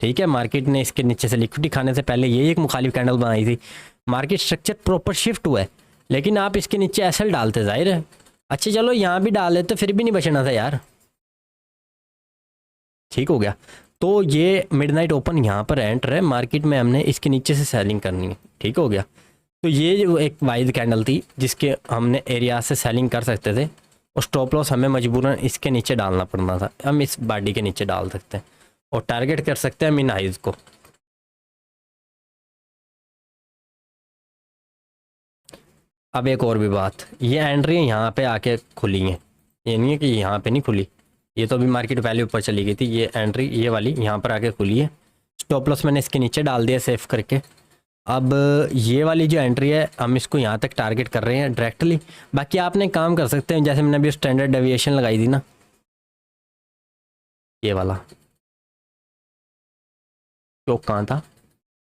ठीक है, मार्केट ने इसके नीचे से लिक्विडिटी खाने से पहले ये एक मुखालिफ कैंडल बनाई थी, मार्केट स्ट्रक्चर प्रॉपर शिफ्ट हुआ है, लेकिन आप इसके नीचे एसएल डालते, जाहिर है। अच्छा चलो यहाँ भी डाल देते फिर भी नहीं बचना था यार। ठीक हो गया। तो ये मिडनाइट ओपन यहाँ पर एंटर है, मार्केट में हमने इसके नीचे से सेलिंग करनी है। ठीक हो गया। तो ये जो एक वाइड कैंडल थी जिसके हमने एरिया से सेलिंग कर सकते थे, और स्टॉप लॉस हमें मजबूरन इसके नीचे डालना पड़ना था। हम इस बॉडी के नीचे डाल सकते हैं और टारगेट कर सकते हैं मिन हाइज को। अब एक और भी बात, ये एंट्री यहाँ पे आके खुली है, ये नहीं है कि यहाँ पे नहीं खुली। ये तो अभी मार्केट वैल्यू ऊपर चली गई थी, ये एंट्री ये वाली यहाँ पर आके खुली है। स्टॉप लॉस मैंने इसके नीचे डाल दिया सेव करके। अब ये वाली जो एंट्री है हम इसको यहाँ तक टारगेट कर रहे हैं डायरेक्टली। बाकी आपने काम कर सकते हैं, जैसे मैंने अभी स्टैंडर्ड डेविएशन लगाई थी ना, ये वाला चौक कहाँ था,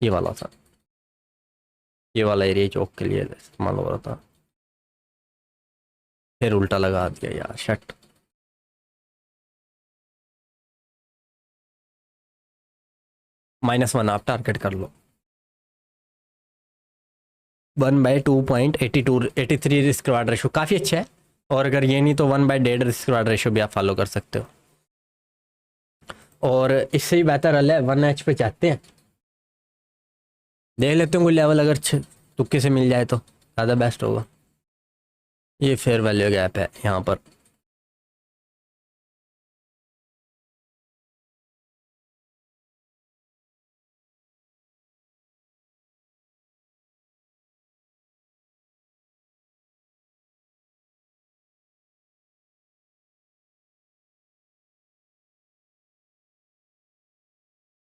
ये वाला था, ये वाला एरिया चौक के लिए इस्तेमाल हो रहा था, फिर उल्टा लगा दिया यार, शट। -1 आप टारगेट कर लो, 1/2.8283 रिस्क रिवार्ड रेशो काफ़ी अच्छा है। और अगर ये नहीं तो 1/1.5 रिस्क रिवार्ड रेशो भी आप फॉलो कर सकते हो। और इससे ही बेहतर है 1H पे चाहते हैं, देख लेते हैं कोई लेवल अगर तुक्के से मिल जाए तो ज़्यादा बेस्ट होगा। ये फेयर वैल्यू गैप है यहाँ पर,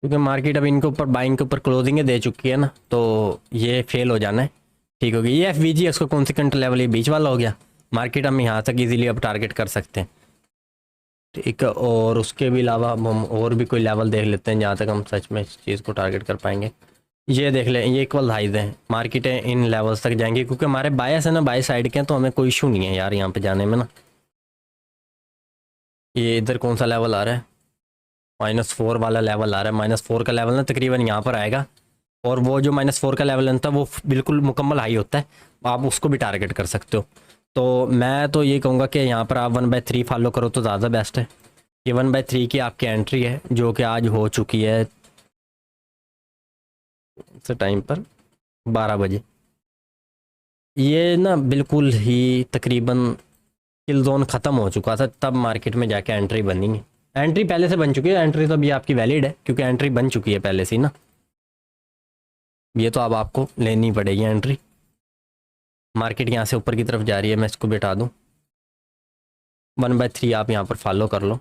क्योंकि मार्केट अब इनके ऊपर बाइंग के ऊपर क्लोजिंग दे चुकी है ना, तो ये फेल हो जाना है। ठीक हो गया। ये FVG है, उसका कॉन्सिक्वेंट लेवल ये बीच वाला हो गया। मार्केट हम यहाँ तक इजीली अब टारगेट कर सकते हैं। ठीक है, और उसके भी अलावा हम और भी कोई लेवल देख लेते हैं जहाँ तक हम सच में इस चीज़ को टारगेट कर पाएंगे। ये देख लें, ये इक्वल हाइज हैं, मार्केटें इन लेवल्स तक जाएंगी क्योंकि हमारे बायस है ना, बाय साइड के हैं, तो हमें कोई इशू नहीं है यार यहाँ पे जाने में ना। ये इधर कौन सा लेवल आ रहा है, -4 वाला लेवल आ रहा है। -4 का लेवल ना तकरीबन यहाँ पर आएगा, और वो जो -4 का लेवल होता है वो बिल्कुल मुकम्मल हाई होता है, आप उसको भी टारगेट कर सकते हो। तो मैं तो ये कहूँगा कि यहाँ पर आप 1/3 फॉलो करो तो ज़्यादा बेस्ट है। ये 1/3 की आपकी एंट्री है जो कि आज हो चुकी है से टाइम पर 12 बजे। ये ना बिल्कुल ही तकरीबन किल जोन ख़त्म हो चुका था, तब मार्केट में जाके एंट्री बनी है। एंट्री पहले से बन चुकी है, एंट्री तो अभी आपकी वैलिड है क्योंकि एंट्री बन चुकी है पहले से ही ना। ये तो अब आपको लेनी पड़ेगी एंट्री। मार्केट यहाँ से ऊपर की तरफ जा रही है, मैं इसको बिठा दूँ 1/3 आप यहाँ पर फॉलो कर लो।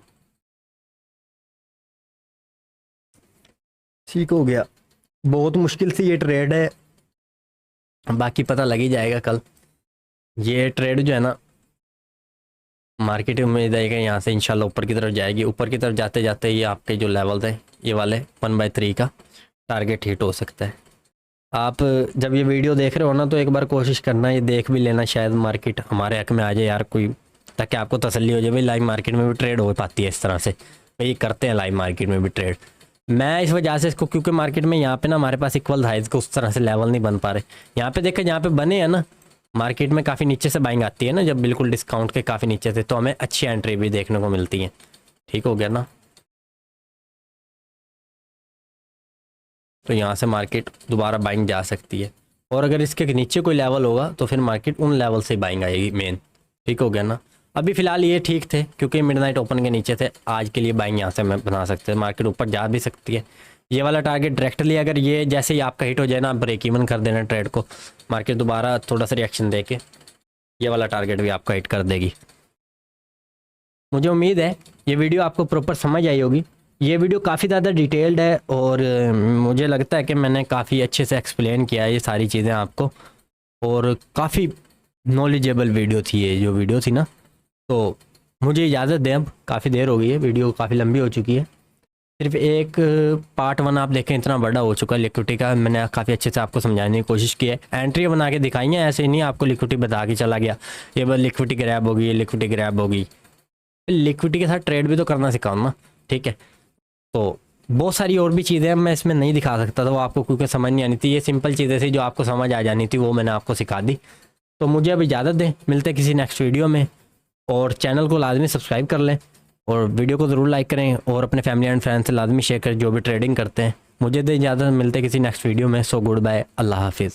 ठीक हो गया। बहुत मुश्किल से ये ट्रेड है, बाकी पता लग ही जाएगा कल। ये ट्रेड जो है ना मार्केट में जाएगा यहाँ से इंशाल्लाह ऊपर की तरफ जाएगी। ऊपर की तरफ जाते जाते ये आपके जो लेवल थे ये वाले 1/3 का टारगेट हिट हो सकता है। आप जब ये वीडियो देख रहे हो ना तो एक बार कोशिश करना, ये देख भी लेना, शायद मार्केट हमारे हक में आ जाए यार कोई, ताकि आपको तसल्ली हो जाए भाई लाइव मार्केट में भी ट्रेड हो पाती है इस तरह से। भाई करते हैं लाइव मार्केट में भी ट्रेड। मैं इस वजह से इसको, क्योंकि मार्केट में यहाँ पे ना हमारे पास इक्वल हाइज के उस तरह से लेवल नहीं बन पा रहे। यहाँ पे देखें जहाँ पे बने हैं ना, मार्केट में काफ़ी नीचे से बाइंग आती है ना, जब बिल्कुल डिस्काउंट के काफ़ी नीचे से, तो हमें अच्छी एंट्री भी देखने को मिलती है। ठीक हो गया ना। तो यहाँ से मार्केट दोबारा बाइंग जा सकती है, और अगर इसके नीचे कोई लेवल होगा तो फिर मार्केट उन लेवल से बाइंग आएगी मेन। ठीक हो गया ना। अभी फ़िलहाल ये ठीक थे क्योंकि मिडनाइट ओपन के नीचे थे, आज के लिए बाइंग यहाँ से मैं बना सकते हैं। मार्केट ऊपर जा भी सकती है। ये वाला टारगेट डायरेक्टली अगर ये जैसे ही आपका हिट हो जाए ना, ब्रेक इवन कर देना ट्रेड को, मार्केट दोबारा थोड़ा सा रिएक्शन दे के ये वाला टारगेट भी आपका हिट कर देगी। मुझे उम्मीद है ये वीडियो आपको प्रॉपर समझ आई होगी। ये वीडियो काफ़ी ज़्यादा डिटेल्ड है और मुझे लगता है कि मैंने काफ़ी अच्छे से एक्सप्लेन किया है ये सारी चीज़ें आपको, और काफ़ी नॉलेजेबल वीडियो थी ये जो वीडियो थी ना। तो मुझे इजाज़त दें, अब काफ़ी देर हो गई है, वीडियो काफ़ी लंबी हो चुकी है। सिर्फ एक पार्ट 1 आप देखें इतना बड़ा हो चुका है लिक्विडिटी का, मैंने काफ़ी अच्छे से आपको समझाने की कोशिश की है। एंट्री बना के दिखाई है, ऐसे ही नहीं आपको लिक्विडिटी बता के चला गया ये बस लिक्विडिटी ग्रैब होगी, ये लिक्विडिटी ग्रैब होगी। लिक्विडिटी के साथ ट्रेड भी तो करना सिखाऊँ ना। ठीक है, तो बहुत सारी और भी चीज़ें मैं इसमें नहीं दिखा सकता था, वो आपको क्योंकि समझ नहीं आनी थी। ये सिंपल चीज़ें थी जो आपको समझ आ जानी थी, वो मैंने आपको सिखा दी। तो मुझे अब इजाज़त दें, मिलते किसी नेक्स्ट वीडियो में, और चैनल को लाजमी सब्सक्राइब कर लें और वीडियो को ज़रूर लाइक करें, और अपने फैमिली एंड फ्रेंड्स से लाजमी शेयर करें जो भी ट्रेडिंग करते हैं। मुझे दें इजाज़त, मिलते किसी नेक्स्ट वीडियो में। सो गुड बाय, अल्लाह हाफिज़।